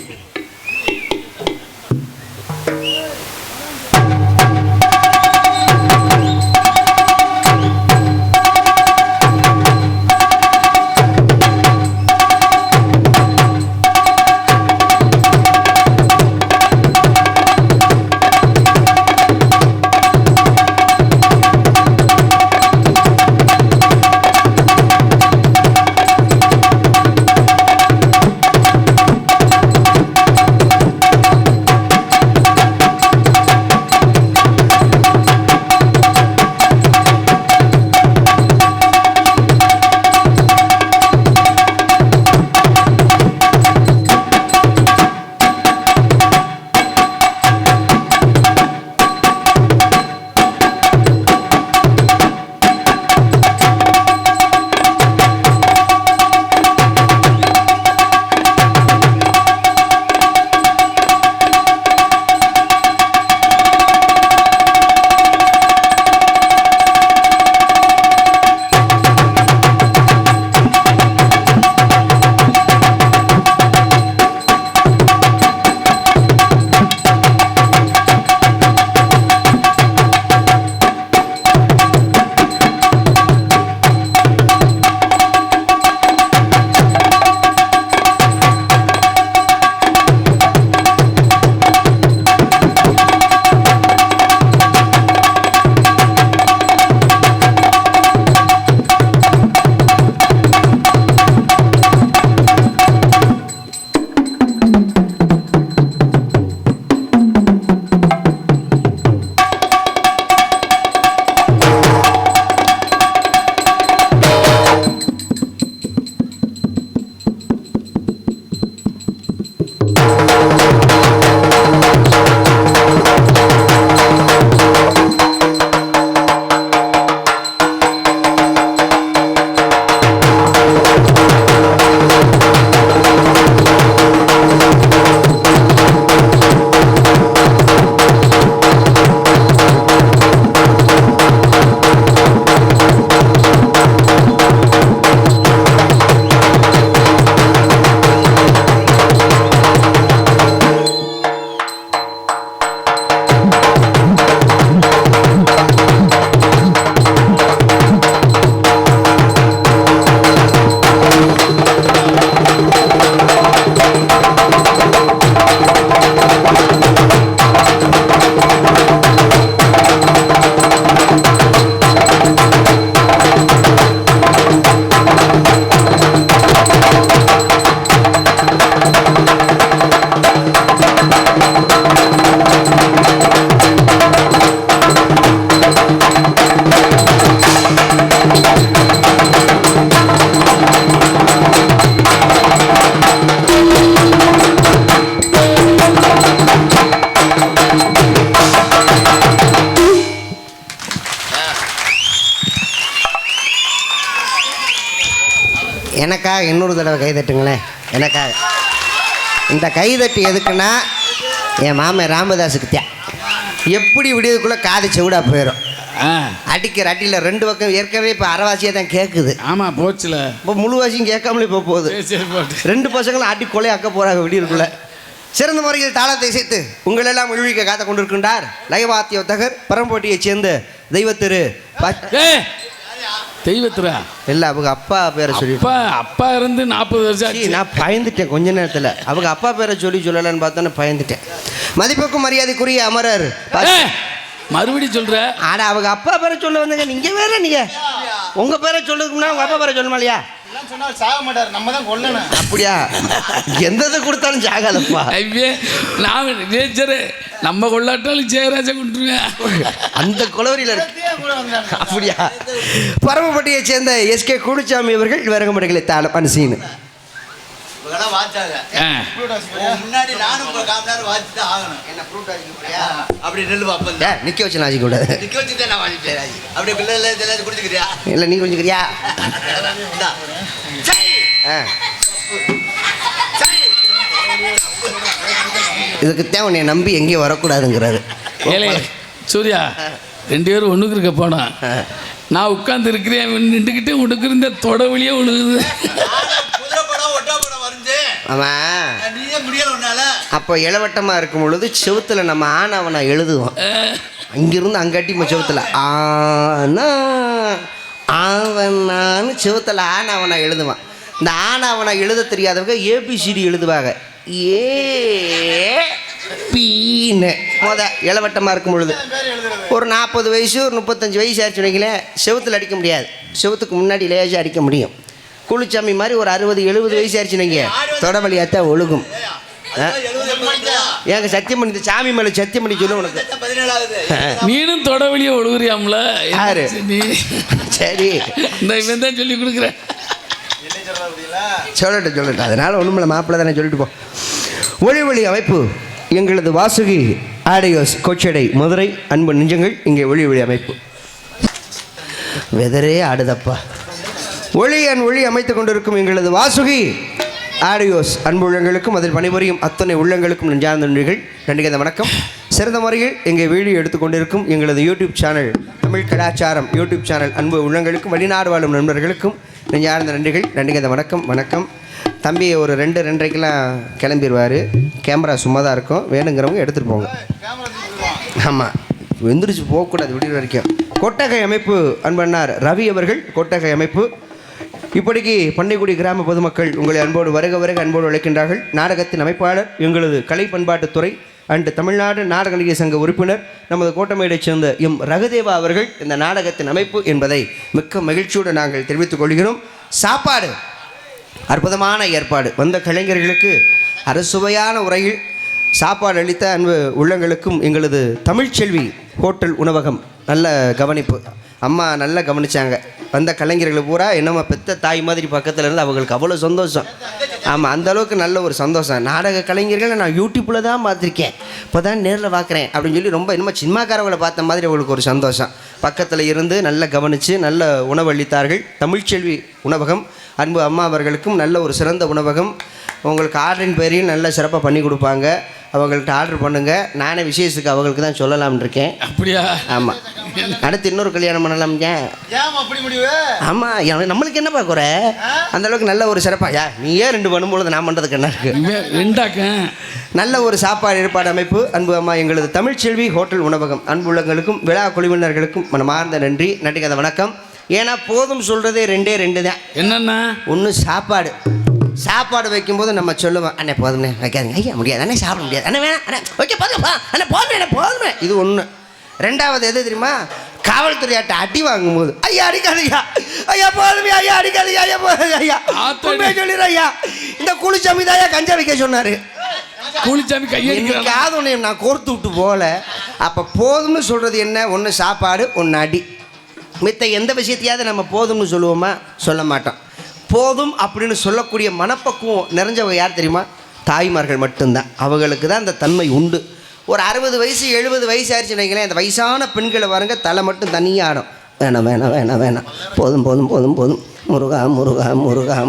எனக்காக இன்னொரு தடவை கைதட்டுங்களேன். எனக்காக இந்த கைதட்டு எதுக்குன்னா என் மாமன் ராமதாஸுக்கு தே எப்படி விடியதுக்குள்ளே காது செவிடா போயிடும். அடிக்கிற அட்டியில் ரெண்டு பக்கம் ஏற்கனவே இப்போ அரைவாசியாக தான் கேட்குது. ஆமாம் போச்சுல, இப்போ முழுவாசியும் கேட்காமலே இப்போ போகுது. ரெண்டு பசங்களும் அடி கொலையாக்க போகிறாங்க விடியதுக்குள்ளே. சிறந்த முறையில் தாளத்தை சேர்த்து உங்களெல்லாம் விழுவிக்க காத்து கொண்டிருக்கின்றார் லயவாத்திய தகர் பரம்போட்டியைச் சேர்ந்த தெய்வத்திரு தெய்வத்திரா இல்லை அவங்க அப்பா பேரை சொல்லி அப்பா இருந்து 40 வருஷம் நான் பயந்துட்டேன் கொஞ்ச நேரத்தில். அவங்க அப்பா பேரை சொல்லலான்னு பார்த்தோன்னே பயந்துட்டேன். மதிப்புக்கும் மரியாதைக்குரிய அமரர் மறுபடியும் சொல்ற ஆடா அவங்க அப்பா பேரை சொல்ல வந்தீங்க. நீங்கள் வேற நீங்கள் உங்கள் பேரை சொல்லுதுக்குன்னா உங்கள் அப்பா பேரை சொல்லணுமா இல்லையா? சொன்னால் சாக மாட்டார், நம்ம தான் கொல்லணும். அப்படியா? எந்ததை கொடுத்தாலும் சாகாதப்பா. ஐயே நான் நேச்சரு நம்ம கொள்ளாட்டாலும் ஜெயராஜா கொண்டுருவேன். அந்த குளவரியில் இருக்கு. கூட வந்தாங்க. அப்படியா? பரமப்பட்டியை சேர்ந்த எஸ்கே குடிச்சாமி அவர்கள் விறகுமடைகளை தாளம் அனுசீனு இவங்கெல்லாம் வாச்சாங்க. முன்னாடி நானும் உங்களை காமினாரு வாச்சு தான் ஆகணும். என்ன ஃப்ரூட் அடிக்கிறியா? அப்படி நெல் பாப்பா நிக்க வச்சு நாசி கூட நிக்க வச்சுதான் நான் வாங்கிட்டேன். அப்படியே பிள்ளை எல்லாம் குடிச்சுக்கிறியா? இல்லை நீ கொஞ்சிக்கிறியா? இந்தா. சரி. சரி. இதுக்குத்தான் உன்னை நம்பி எங்கேயும் வரக்கூடாதுங்கிறாரு. ஏலே சூர்யா 2 பேரும் ஒன்றுக்கு இருக்க போனோம். நான் உட்காந்து இருக்கிறேன், நின்றுக்கிட்டே உனக்கு இருந்த தொட வழியே ஒழுகுது. குதிரை படம் ஒட்டா படம் வரைஞ்சு அவன் நீயே முடியல உன்னால. அப்போ இளவட்டமாக இருக்கும் பொழுது செவுத்துல நம்ம ஆனவனை எழுதுவோம். இங்கிருந்து அங்காட்டி செவுத்துல ஆனா ஆவனான்னு செவுத்துல ஆனவனை எழுதுவான். இந்த ஆனவனை எழுத தெரியாதவங்க ஏபிசிடி எழுதுவாங்க. ஏ பீன்னு இளவட்டமாக இருக்கும் பொழுது ஒரு 40 வயசு ஒரு 35 வயசு ஆயிடுச்சு வைங்களேன், செவுத்தில் அடிக்க முடியாது. செவுத்துக்கு முன்னாடி லேசாக அடிக்க முடியும். குளிச்சாமி மாதிரி ஒரு 60-70 வயசு ஆயிடுச்சு வைங்க, தொடவழியாத்தான் ஒழுகும். ஏங்க சத்தியம் பண்ணி சாமி மேலே சத்தியம் பண்ணி சொல்லு உனக்கு. 17 நீனும் தொட வழியே ஒழுகுறியாம்ல. யாரு? நீ சரி இந்த இவன் தான் சொல்லி கொடுக்குறேன். சொல்லட்டும். அதனால் ஒன்றுமில்ல, மாப்பிள்ளை தானே சொல்லிட்டு போ. ஒளி அமைப்பு எங்களது வாசுகி ஆடியோஸ் கொச்சடை மதுரை அன்பு நெஞ்சங்கள். இங்கே ஒளி அமைப்பு வெதரே ஆடுதப்பா. ஒளி அமைத்து கொண்டிருக்கும் எங்களது வாசுகி ஆடியோஸ் அன்பு உள்ளங்களுக்கும் அதில் பணிபுரியும் அத்தனை உள்ளங்களுக்கும் நெஞ்சார்ந்த நன்றிகள். நன்றிகந்த வணக்கம். சிறந்த முறையில் எங்கள் வீடியோ எடுத்துக்கொண்டிருக்கும் எங்களது யூடியூப் சேனல் தமிழ் கலாச்சாரம் யூடியூப் சேனல் அன்பு உள்ளங்களுக்கும் வெளிநாடு வாழும் நண்பர்களுக்கும் நெஞ்சார்ந்த நன்றிகள். நன்றிகந்த வணக்கம். தம்பி ஒரு 2-2:30 கிளம்பிடுவார். கேமரா சும்மா தான் இருக்கும், வேணுங்கிறவங்க எடுத்துகிட்டு போங்க. ஆமாம், எந்திரிச்சு போகக்கூடாது விடிய வரைக்கும். கொட்டகை அமைப்பு அன்பண்ணார் ரவி அவர்கள் கொட்டகை அமைப்பு. இப்படிக்கு பண்ணைக்குடி கிராம பொதுமக்கள் உங்களை அன்போடு வருக அன்போடு அழைக்கின்றார்கள். நாடகத்தின் அமைப்பாளர் எங்களது கலை பண்பாட்டுத்துறை அண்டு தமிழ்நாடு நாடக நடிகர் சங்க உறுப்பினர் நமது கோட்டமேடைச் சேர்ந்த எம் ரகுதேவா அவர்கள் இந்த நாடகத்தின் அமைப்பு என்பதை மிக்க மகிழ்ச்சியோடு நாங்கள் தெரிவித்துக் கொள்கிறோம். சாப்பாடு அற்புதமான ஏற்பாடு. வந்த கலைஞர்களுக்கு அறுசுவையான உரையில் சாப்பாடு அளித்த அன்பு உள்ளங்களுக்கும் எங்களது தமிழ்ச்செல்வி ஹோட்டல் உணவகம் நல்ல கவனிப்பு. அம்மா நல்லா கவனித்தாங்க. வந்த கலைஞர்கள் பூரா என்னம்மா பெத்த தாய் மாதிரி பக்கத்தில் இருந்து அவங்களுக்கு அவ்வளோ சந்தோஷம். ஆமாம், அந்தளவுக்கு நல்ல ஒரு சந்தோஷம். நாடக கலைஞர்களை நான் யூடியூப்பில் தான் பார்த்துருக்கேன், இப்போ தான் நேரில் பார்க்குறேன் அப்படின்னு சொல்லி ரொம்ப என்னமோ சினிமாக்காரவங்களை பார்த்த மாதிரி அவங்களுக்கு ஒரு சந்தோஷம். பக்கத்தில் இருந்து நல்லா கவனித்து நல்ல உணவு அளித்தார்கள். தமிழ்ச்செல்வி உணவகம் அன்பு அம்மா அவர்களுக்கும் நல்ல ஒரு சிறந்த உணவகம். உங்களுக்கு ஆர்டரின் பேரையும் நல்ல சிறப்பாக பண்ணி கொடுப்பாங்க. அவங்கள்ட்ட ஆர்டர் பண்ணுங்கள். நானே விசேஷத்துக்கு அவங்களுக்கு தான் சொல்லலாம்னு இருக்கேன். அப்படியா? ஆமாம், அடுத்து இன்னொரு கல்யாணம் பண்ணலாம். ஏன் அப்படி முடிவு? ஆமாம், நம்மளுக்கு என்ன பார்க்குற அந்தளவுக்கு நல்ல ஒரு சிறப்பாக. நீ ஏன் 2 பண்ணும்பொழுது நான் பண்ணுறதுக்கு என்ன இருக்குது? 2 நல்ல ஒரு சாப்பாடு ஏற்பாடு அமைப்பு அன்பு அம்மா எங்களது தமிழ்ச்செல்வி ஹோட்டல் உணவகம் அன்பு உள்ளங்களுக்கும் விழா குழுவினர்களுக்கும் மனமார்ந்த நன்றி. நன்றிக்கதை வணக்கம். ஏன்னா போதும் சொல்கிறதே 2 தான். என்னென்னா ஒன்று சாப்பாடு வைக்கும்போது நம்ம சொல்லுவோம், அண்ணே போதும்ண்ணே வைக்காதுங்க, ஐயா முடியாது அண்ணே, சாப்பிட முடியாது அண்ணே, வேணாம் அண்ணே, ஓகே போதும் அண்ணே, போதுமே. இது ஒன்று. 2வது எது தெரியுமா? காவல்துறையாட்ட அடி வாங்கும்போது, ஐயா அடிக்காதீங்க, ஐயா போதுமே, ஐயா அடிக்காதீங்க, ஐயா போதும், ஐயா சொல்லிடுற ஐயா, இந்த குளிச்சாமி தான் ஐயா கஞ்சா வைக்க சொன்னார். குளிச்சாமி கையாவது ஒன்று நான் கோர்த்து விட்டு போகல. அப்போ போதும்னு சொல்கிறது என்ன? ஒன்று சாப்பாடு, ஒன்று அடி. மித்த எந்த விஷயத்தையாவது நம்ம போதும்னு சொல்லுவோமா? சொல்ல மாட்டோம். போதும் அப்படின்னு சொல்லக்கூடிய மனப்பக்குவம் நிறைஞ்சவங்க யார் தெரியுமா? தாய்மார்கள் மட்டும்தான். அவங்களுக்கு தான் அந்த தன்மை உண்டு. ஒரு 60 வயசு 70 வயசு ஆயிடுச்சு நினைக்கிறேன், அந்த வயசான பெண்களை பாருங்க, தலை மட்டும் தனியாக ஆடும். வேணாம் போதும்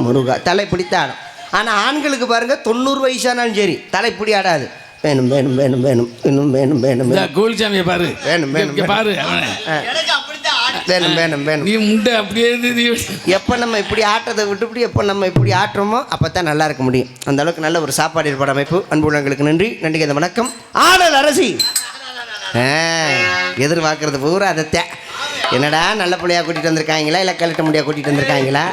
முருகா தலை பிடித்த ஆடும். ஆனால் ஆண்களுக்கு பாருங்க 90 வயசானாலும் சரி தலை பிடி ஆடாது. வேணும் இன்னும் வேணும் கோல்சாமியை பாரு, பாரு வேணும் நீ முண்டை அப்படியே. எப்போ நம்ம இப்படி ஆட்டத்தை விட்டுப்படி எப்போ நம்ம இப்படி ஆட்டுறோமோ அப்போ தான் நல்லா இருக்க முடியும். அந்த அளவுக்கு நல்ல ஒரு சாப்பாடு ஏற்பாடு அமைப்பு அன்பு உள்ளங்களுக்கு நன்றி. நன்றிக்கு வணக்கம். ஆடல் அரசி எதிர்பார்க்கறது பூரா அதைத்தான். என்னடா நல்ல பிள்ளையா கூட்டிகிட்டு வந்திருக்காங்களா இல்லை கலட்ட முடியா கூட்டிகிட்டு வந்திருக்காங்களா?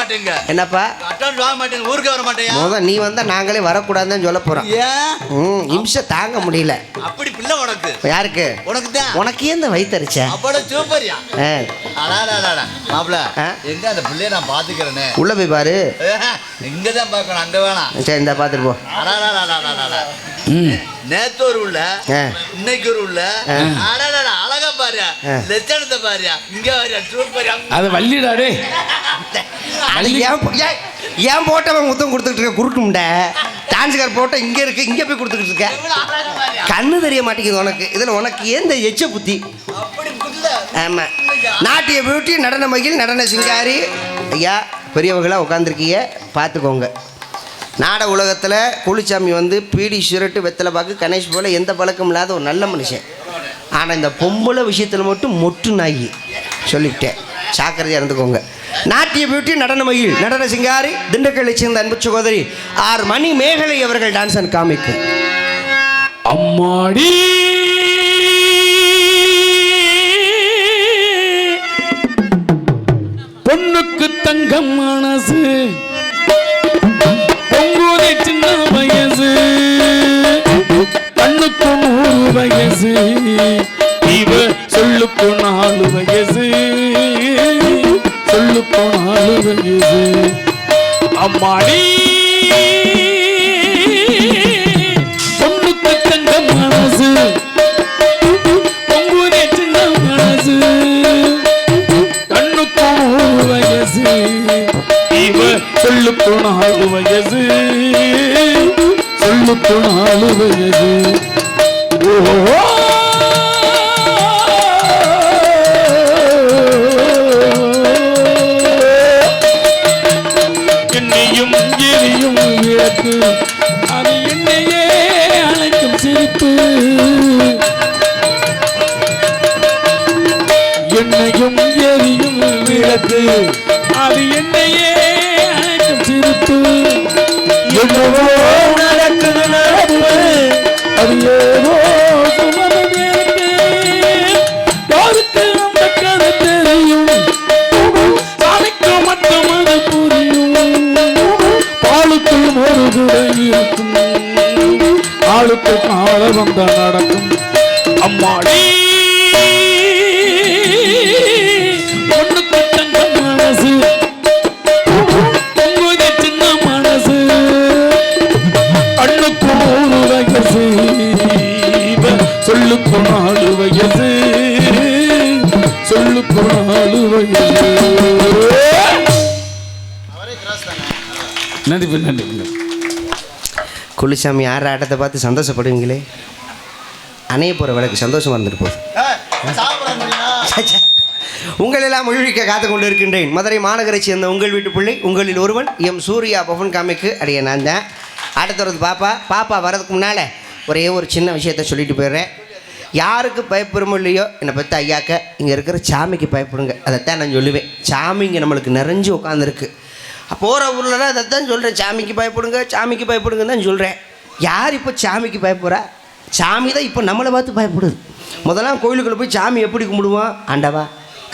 மாட்டேங்க. என்னப்பா அட்வான்ஸ் வாங்க மாட்டேங்க. ஊருக்கு வர மாட்டேயா? நீ வந்தா நாங்களே வரக்கூடாதுன்னு சொல்ல போறோம். ஏன் இம்சை தாங்க முடியல. அப்படி பிள்ளை உனக்கு? யாருக்கு? உனக்கு தான். உனக்கு ஏன் இந்த வயித்தறிச்ச? அப்பட சூப்பர்யா. மாப்பிள எங்க அந்த பிள்ளைய நான் பாத்துக்கிறேன்னு. உள்ள போய் பாரு. இங்கதான் பாக்கணும், அங்க வேணாம். சரி இந்த பாத்துட்டு போ. நேத்து ஒரு உள்ள, இன்னைக்கு ஒரு உள்ள. அழகா பாரு, லட்சணத்தை பாரு. இங்க பாரு, சூப்பர். அது வள்ளிடாடே. ஏன் போட்டவன் முத்தம் கொடுத்துட்டு இருக்க குறுக்கு முண்டை. டான்ஸுக்கார் போட்ட இங்க இருக்கு, இங்க போய் கொடுத்துக்கிட்டு இருக்க. கண்ணு தெரிய மாட்டேங்குது உனக்கு. இதுல உனக்கு ஏன் இந்த எச்ச புத்தி? ஆமா, நாட்டிய பியூட்டி, நடன மகிழ், நடன சிங்காரி. ஐயா பெரியவங்களா உட்காந்துருக்கீங்க, பார்த்துக்கோங்க. நாடக உலகத்தில் குளிச்சாமி வந்து பீடி சுரட்டு வெத்தலை பாக்கு கணேஷ் போல் எந்த பழக்கம் இல்லாத ஒரு நல்ல மனுஷன். ஆனால் இந்த பொம்பளை விஷயத்தில் மட்டும் மொட்டு நாயி சொல்லிவிட்டேன், ஜாக்கிரதையாக இருந்துக்கோங்க. நாட்டிய பியூட்டி, நடன மகிழ், நடன சிங்காரி, திண்டுக்கல்லை சேர்ந்த அன்பு சகோதரி ஆர் மணி மேகலை அவர்கள் டான்ஸ் அண்ட் காமிக்கு. அம்மாடி பொண்ணுக்கு தங்கம் மனசு, பொங்குதே சின்ன வயசு, கண்ணுக்கு 100 வயசு, இவ சொல்லுக்கு 4 வயசு, சொல்லுக்கு 4 வயசு. அம்மாடி பொண்ணுக்கு தங்கம் மனசு, பொங்குதே சின்ன மனசு, கண்ணுக்கு 100 வயசு, இவ சொல்லுக்கு 4 வயசு, சொல்லுக்கு 4 வயசு. என்னையும் எரியும் விளக்கு, அது என்னையே அழைக்கும் சிரிப்பு. என்னையும் எரியும் விளக்கு, அது என்னையே அழைக்கும் சிரிப்பு. என்னவோ நடக்குது நடப்பு, அது ஏதோ சுமந்து இருக்கு. யாருக்கு அந்த கதை தெரியும்? சாமிக்கு மட்டும் அது புரியும். பாலுக்குள் ஒரு குறை இருக்கும், ஆளுக்கு கால வந்த நடக்கும். அம்மாடி பொண்ணுக்கு தங்கம் மனசு, பொங்குதே சின்ன மனசு, கண்ணுக்கு 100 வயசு, சொல்லுக்கு 4 வயசு, சொல்லுக்கு 4 வயசு. நன்றி நன்றி. குளிசாமி ஆடுற ஆட்டத்தை பார்த்து சந்தோஷப்படுவீங்களே. அணைய போகிற விளக்கு சந்தோஷமாக இருந்துட்டு போகுது. உங்களெல்லாம் மொழிக்க காத்து கொண்டு இருக்கின்றேன். மதுரை மாநகரை சேர்ந்த உங்கள் வீட்டு பிள்ளை, உங்களில் ஒருவன் எம் சூர்யா பவன் காமிக்கு அடைய நான் தான். அடுத்தது பாப்பா வரதுக்கு முன்னால் ஒரே ஒரு சின்ன விஷயத்த சொல்லிட்டு போயிடுறேன். யாருக்கு பயப்படுமோ இல்லையோ, என்னை பற்றி ஐயாக்க இங்கே இருக்கிற சாமிக்கு பயப்படுங்க. அதைத்தான் நான் சொல்லுவேன். சாமி இங்கே நம்மளுக்கு நிறைஞ்சு உட்காந்துருக்கு. போகிற ஊர்லலாம் அதைத்தான் சொல்கிறேன், சாமிக்கு பயப்படுங்க, சாமிக்கு பயப்படுங்கன்னு தான் சொல்கிறேன். யார் இப்போ சாமிக்கு பயப்படுறா? சாமி தான் இப்போ நம்மளை பார்த்து பயப்படுது. முதலாம் கோயிலுக்குள்ளே போய் சாமி எப்படி கும்பிடுவோம்? ஆண்டவா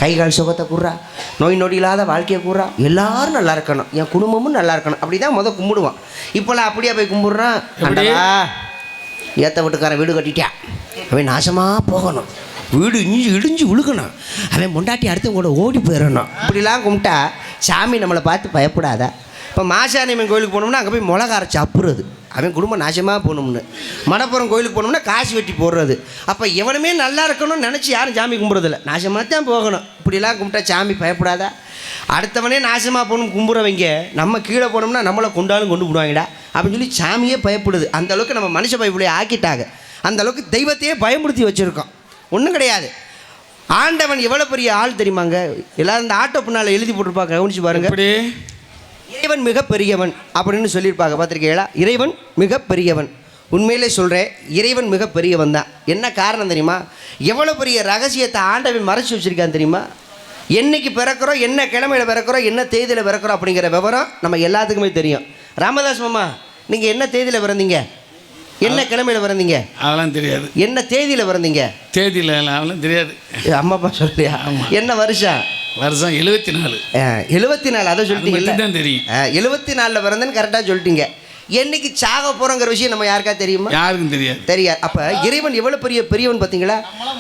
கை கால் சுகத்தை கூடுறா, நோய் நொடி இல்லாத வாழ்க்கையை கூடுறா, எல்லோரும் நல்லா இருக்கணும், என் குடும்பமும் நல்லா இருக்கணும், அப்படி தான் கும்பிடுவான். இப்போலாம் அப்படியே போய் கும்பிட்றான். ஆண்டவா ஏற்ற வீட்டுக்காரன் வீடு கட்டிட்டான், அவன் நாசமாக போகணும், வீடு இடிஞ்சு விழுகணும், அவன் பொண்டாட்டி அடுத்தவங்களோட ஓடி போயிடணும், இப்படிலாம் கும்பிட்டா சாமி நம்மளை பார்த்து பயப்படாதா? இப்போ மாசாணியம்மன் கோயிலுக்கு போனோம்னா அங்கே போய் மிளகா அரைச்சி அப்புறது, அவன் குடும்பம் நாசமாக போகணும்னு. மணப்புறம் கோயிலுக்கு போனோம்னா காசு வெட்டி போடுறது. அப்போ எவனுமே நல்லா இருக்கணும்னு நினச்சி யாரும் சாமி கும்பிட்றதில்ல, நாசமாக தான் போகணும். இப்படிலாம் கும்பிட்டா சாமி பயப்படாதா? அடுத்தவனே நாசமாக போகணும் கும்பிட்றவங்க நம்ம கீழே போனோம்னா நம்மளை கொண்டாலும் கொண்டு விடுவாங்கடா அப்படின்னு சொல்லி சாமியே பயப்படுது. அந்தளவுக்கு நம்ம மனுஷ பயப்புலையை ஆக்கிட்டாங்க. அந்தளவுக்கு தெய்வத்தையே பயமுறுத்தி வச்சுருக்கோம். ஒன்றும் கிடையாது. ஆண்டவன் எவ்வளோ பெரிய ஆள் தெரியுமாங்க? எல்லாரும் இந்த ஆட்டோ பின்னால் எழுதி போட்டிருப்பாங்க, கவனிச்சு பாருங்க. இறைவன் மிக பெரியவன் அப்படின்னு சொல்லியிருப்பாங்க, பார்த்துருக்கீங்களா? இறைவன் மிக பெரியவன். உண்மையிலே சொல்கிறேன், இறைவன் மிக பெரியவன் தான். என்ன காரணம் தெரியுமா? எவ்வளோ பெரிய ரகசியத்தை ஆண்டவன் மறைச்சி வச்சுருக்கான் தெரியுமா? என்னைக்கு பிறக்கிறோம், என்ன கிழமையில் பிறக்கிறோம், என்ன தேதியில் பிறக்கிறோம் அப்படிங்கிற விவரம் நம்ம எல்லாத்துக்குமே தெரியும். ராமதாஸ் மாமா, நீங்கள் என்ன தேதியில் பிறந்தீங்க, என்ன கிழமையில் பிறந்தீங்க? அதெல்லாம் தெரியாது. என்ன தேதியில் பிறந்தீங்க? தேதியில் அதெல்லாம் தெரியாது. அம்மாப்பா சொல்லியா? என்ன வருஷம்? வருஷம் 74. 74 அதை சொல்லிட்டீங்கல்ல. தான் தெரியும். 74 பிறந்தேன்னு கரெக்டாக சொல்லிட்டீங்க. என்னைக்கு சாக போகிறோங்கிற விஷயம் நம்ம யாருக்கா தெரியுமா? யாருக்கும் தெரியாது. தெரியாது. அப்போ இறைவன் எவ்வளோ பெரியவன் பார்த்தீங்களா?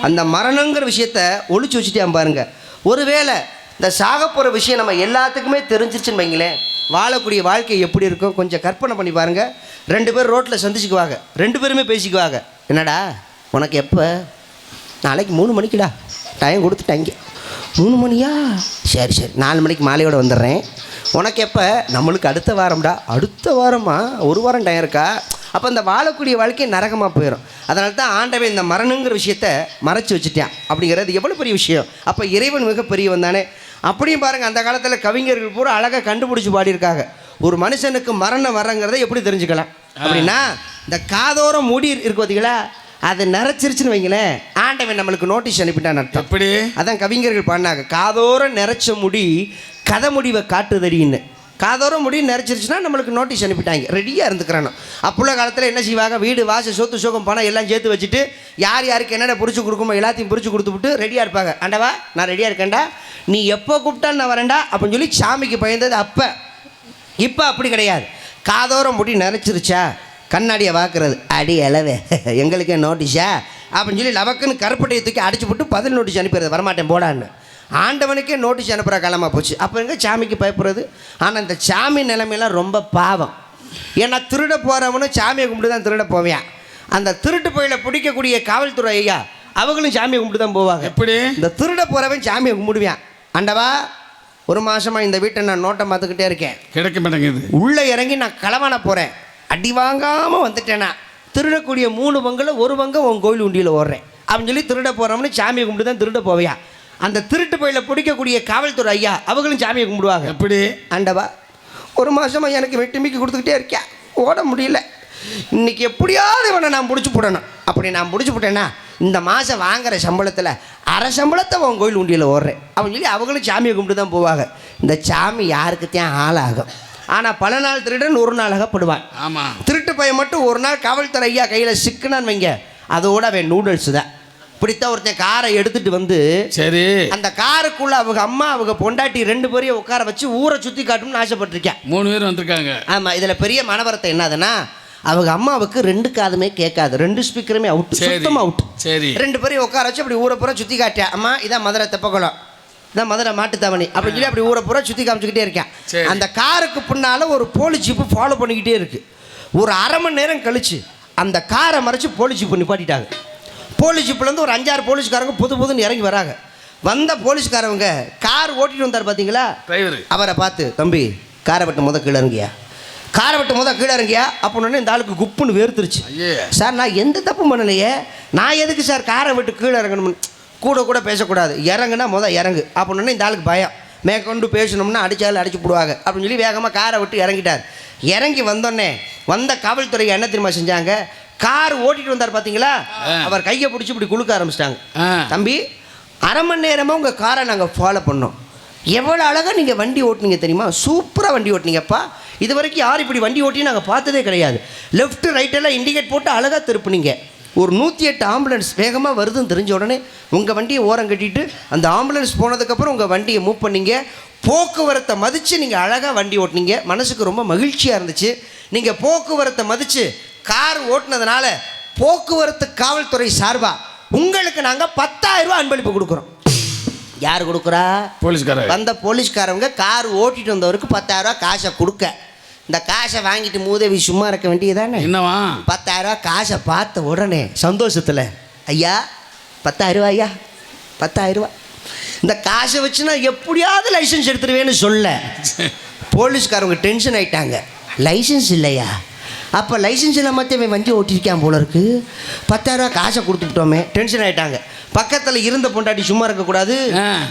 அந்த மரணங்கிற விஷயத்த ஒளிச்சு வச்சுட்டேன் பாருங்க. ஒருவேளை இந்த சாக போகிற விஷயம் நம்ம எல்லாத்துக்குமே தெரிஞ்சிருச்சுன்னு வைங்களேன், வாழக்கூடிய வாழ்க்கை எப்படி இருக்கும் கொஞ்சம் கற்பனை பண்ணி பாருங்க. 2 பேர் ரோட்டில் சந்திச்சுக்குவாங்க, 2 பேருமே பேசிக்குவாங்க. என்னடா உனக்கு எப்போ? நாளைக்கு 3 மணிக்குடா டைம் கொடுத்துட்டாங்க. 3 மணியா? சரி 4 மணிக்கு மாலையோடு வந்துடுறேன். உனக்கு எப்போ? நம்மளுக்கு அடுத்த வாரம்டா. அடுத்த வாரமா? 1 வாரம் டைம் இருக்கா? அப்போ இந்த வாழக்கூடிய வாழ்க்கை நரகமாக போயிடும். அதனால தான் ஆண்டவன் இந்த மரணங்கிற விஷயத்த மறைச்சி வச்சுட்டான். அப்படிங்கிறது எவ்வளோ பெரிய விஷயம். அப்போ இறைவன் மிக பெரியவன் தானே. அப்படியும் பாருங்கள், அந்த காலத்தில் கவிஞர்கள் பூரா அழகாக கண்டுபிடிச்சி பாடியிருக்காங்க. ஒரு மனுஷனுக்கு மரணம் வரங்கிறத எப்படி தெரிஞ்சுக்கலாம் அப்படின்னா, இந்த காதோரம் முடி இருக்கு பார்த்தீங்களா, அதை நிறைச்சிருச்சுன்னு வைங்களேன், ஆண்டவன் நம்மளுக்கு நோட்டீஸ் அனுப்பிட்டான்னு அர்த்தம். எப்படி? அதான் கவிஞர்கள் பாடினாங்க, காதோரம் நிறைச்ச முடி கதை முடிவை காட்டுதடின்னு. காதோரம் முடி நிறைச்சிருச்சுன்னா நம்மளுக்கு நோட்டீஸ் அனுப்பிட்டாங்க, ரெடியாக இருந்துக்கிறானோ. அப்போள்ள காலத்தில் என்ன செய்வாங்க, வீடு வாசல் சொத்து சோகம் பணம் எல்லாம் சேர்த்து வச்சுட்டு யார் யாருக்கு என்னென்ன பிடிச்சி கொடுக்குமோ எல்லாத்தையும் பிடிச்சி கொடுத்துவிட்டு ரெடியாக இருப்பாங்க. ஆண்டவா நான் ரெடியாக இருக்கேன்டா, நீ எப்போ கூப்பிட்டாலும் நான் வரேன்டா அப்படின்னு சொல்லி சாமிக்கு பயந்தது அப்போ. இப்போ அப்படி கிடையாது. காதோரம் முடி நிறைச்சிருச்சா கண்ணாடியை வாக்குறது, அடி அளவே எங்களுக்கே நோட்டீஸா அப்படின்னு சொல்லி லவக்குன்னு கருப்பட்டையை தூக்கி அடிச்சு போட்டு 10 நோட்டீஸ் அனுப்பிடுறது, வரமாட்டேன் போடான்னு. ஆண்டவனுக்கே நோட்டீஸ் அனுப்புகிற காலமாக போச்சு. அப்போ எங்கே சாமிக்கு பயப்படுறது? ஆனால் இந்த சாமி நிலைமையெல்லாம் ரொம்ப பாவம். ஏன்னா திருட போகிறவனும் சாமியை கும்பிட்டு தான் திருட போவேன். அந்த திருட்டு போயில பிடிக்கக்கூடிய காவல்துறை ஐயா அவங்களும் சாமியை கும்பிட்டு தான் போவாங்க. எப்படி? இந்த திருட போகிறவன் சாமியை கும்பிடுவேன். ஆண்டவா 1 மாதமாக இந்த வீட்டை நான் நோட்டம் பார்த்துக்கிட்டே இருக்கேன், கிடைக்க மாட்டேங்குது. உள்ளே இறங்கி நான் களவான போகிறேன், அடி வாங்காமல் வந்துட்டேன்னா திருடக்கூடிய 3 பங்கில் 1 பங்கு உன் கோயில் உண்டியில் ஓடுறேன் அப்படின்னு சொல்லி திருட போகிறவனு சாமியை கும்பிட்டு தான் திருட போவையா. அந்த திருட்டு பையில பிடிக்கக்கூடிய காவல்துறை ஐயா அவங்களும் சாமியை கும்பிடுவாங்க. எப்படி? ஆண்டவா 1 மாதமாக எனக்கு வெட்டுமிக்கி கொடுத்துக்கிட்டே இருக்கேன், ஓட முடியல, இன்னைக்கு எப்படியாவது இவனை நான் பிடிச்சி போடணும். அப்படி நான் பிடிச்சி போட்டேன்னா இந்த மாதம் வாங்குகிற சம்பளத்தில் அரை சம்பளத்தை உன் கோயில் உண்டியில் ஓடுறேன் அப்படின்னு சொல்லி அவங்களும் சாமியை கும்பிட்டு தான் போவாங்க. இந்த சாமி யாருக்குத்தான் ஆளாகும். ஆனால் பல நாள் திருடன் 1 நாள் அகப்படுவான். ஆமாம். திருட்டு பையன் மட்டும் 1 நாள் காவல்துறை ஐயா கையில் சிக்குனான்னு வைங்க, அதோட அவன் நூடுல்ஸ் தான். இப்படித்தான் ஒருத்தன் காரை எடுத்துகிட்டு வந்து, சரி, அந்த காருக்குள்ளே அவங்க அம்மா அவங்க பொண்டாட்டி 2 பேரையும் உட்கார வச்சு ஊரை சுற்றி காட்டணும்னு ஆசைப்பட்டிருக்கேன். 3 பேர் வந்திருக்காங்க. ஆமாம். இதில் பெரிய மனவரத்தை என்னதுன்னா, அவங்க அம்மாவுக்கு 2 காதுமே கேட்காது, 2 ஸ்பீக்கருமே அவுட், சுத்தமாக அவுட். சரி, 2 பேரையும் உட்கார வச்சு அப்படி ஊரை பூரா சுற்றி காட்டியா, அம்மா இதான் மதுரை தெப்பக்குளம், இதான் மதுரை மாட்டுத்தாவணி அப்படின்னு சொல்லி அப்படி ஊரை பூரா சுற்றி காமிச்சுக்கிட்டே இருக்கேன். அந்த காருக்கு பின்னால் ஒரு போலீஸ் ஜீப்பு ஃபாலோ பண்ணிக்கிட்டே இருக்குது. ஒரு அரை மணி நேரம் கழிச்சு அந்த காரை மறைச்சு போலீஸ் ஜீப்பு நிப்பாட்டிட்டாங்க. போலீஸ் ஜீப்புலேருந்து ஒரு 5-6 போலீஸ்காரங்க புதுன்னு இறங்கி வராங்க. வந்த போலீஸ்காரவங்க கார் ஓட்டிட்டு வந்தார் பார்த்தீங்களா டிரைவர், அவரை பார்த்து, தம்பி காரை விட்டு கீழே இறங்கியா, காரை விட்டு கீழே இறங்கியா அப்படின்னு இந்த ஆளுக்கு குப்புன்னு வேர்த்துருச்சு. சார் நான் எந்த தப்பும் பண்ணலையே, நான் எதுக்கு சார் காரை விட்டு கீழே இறங்கணும், கூட பேசக்கூடாது, இறங்குனா இறங்கு அப்படின்னு இந்த ஆளுக்கு பயம். மேற்கொண்டு பேசணும்னா அடித்தாலும் அடிச்சு போடுவாங்க அப்படின்னு சொல்லி வேகமாக காரை விட்டு இறங்கிட்டார். இறங்கி வந்தோடனே வந்த காவல்துறை என்ன தெரியுமா செஞ்சாங்க, கார் ஓட்டிட்டு வந்தார் பார்த்தீங்களா, அவர் கையை பிடிச்சி இப்படி குலுக்க ஆரம்பிச்சிட்டாங்க. தம்பி அரை மணி நேரமாக உங்கள் காரை நாங்கள் ஃபாலோ பண்ணோம், எவ்வளோ அழகாக நீங்கள் வண்டி ஓட்டினீங்க தெரியுமா, சூப்பராக வண்டி ஓட்டினீங்கப்பா, இது வரைக்கும் யார் இப்படி வண்டி ஓட்டி நாங்கள் பார்த்ததே கிடையாது, லெஃப்ட் ரைட்டெல்லாம் இண்டிகேட் போட்டு அழகாக திருப்புனீங்க, ஒரு 108 ஆம்புலன்ஸ் வேகமாக வருதுன்னு தெரிஞ்ச உடனே உங்கள் வண்டியை ஓரம் கட்டிட்டு அந்த ஆம்புலன்ஸ் போனதுக்கப்புறம் உங்கள் வண்டியை மூவ் பண்ணீங்க, போக்குவரத்தை மதித்து நீங்கள் அழகாக வண்டி ஓட்டினீங்க, மனசுக்கு ரொம்ப மகிழ்ச்சியாக இருந்துச்சு. நீங்கள் போக்குவரத்தை மதித்து கார் ஓட்டினதுனால போக்குவரத்து காவல்துறை சார்பாக உங்களுக்கு நாங்கள் 10,000 ரூபா அன்பளிப்பு கொடுக்குறோம். யார் கொடுக்குறா? போலீஸ்காரர். வந்த போலீஸ்காரவங்க கார் ஓட்டிட்டு வந்தவருக்கு 10,000 ரூபா காசை கொடுக்க, இந்த காசை வாங்கிட்டு மூதேவி சும்மா இருக்க வேண்டியதானே, என்னவா 10,000 ரூபா காசை பார்த்த உடனே சந்தோஷத்தில், ஐயா 10,000 ரூபா, ஐயா 10,000 ரூபா, இந்த காசை வச்சு நான் எப்படியாவது லைசன்ஸ் எடுத்துருவேன்னு சொல்ல போலீஸ்காரவங்க டென்ஷன் ஆகிட்டாங்க. லைசன்ஸ் இல்லையா, அப்போ லைசன்ஸ் இல்லாமல் வண்டி ஓட்டிருக்கான் போல இருக்கு, 10,000 ரூபா காசை கொடுத்துட்டோமே, டென்ஷன் ஆகிட்டாங்க. பக்கத்தில் இருந்த பொண்டாட்டி சும்மா இருக்கக்கூடாது,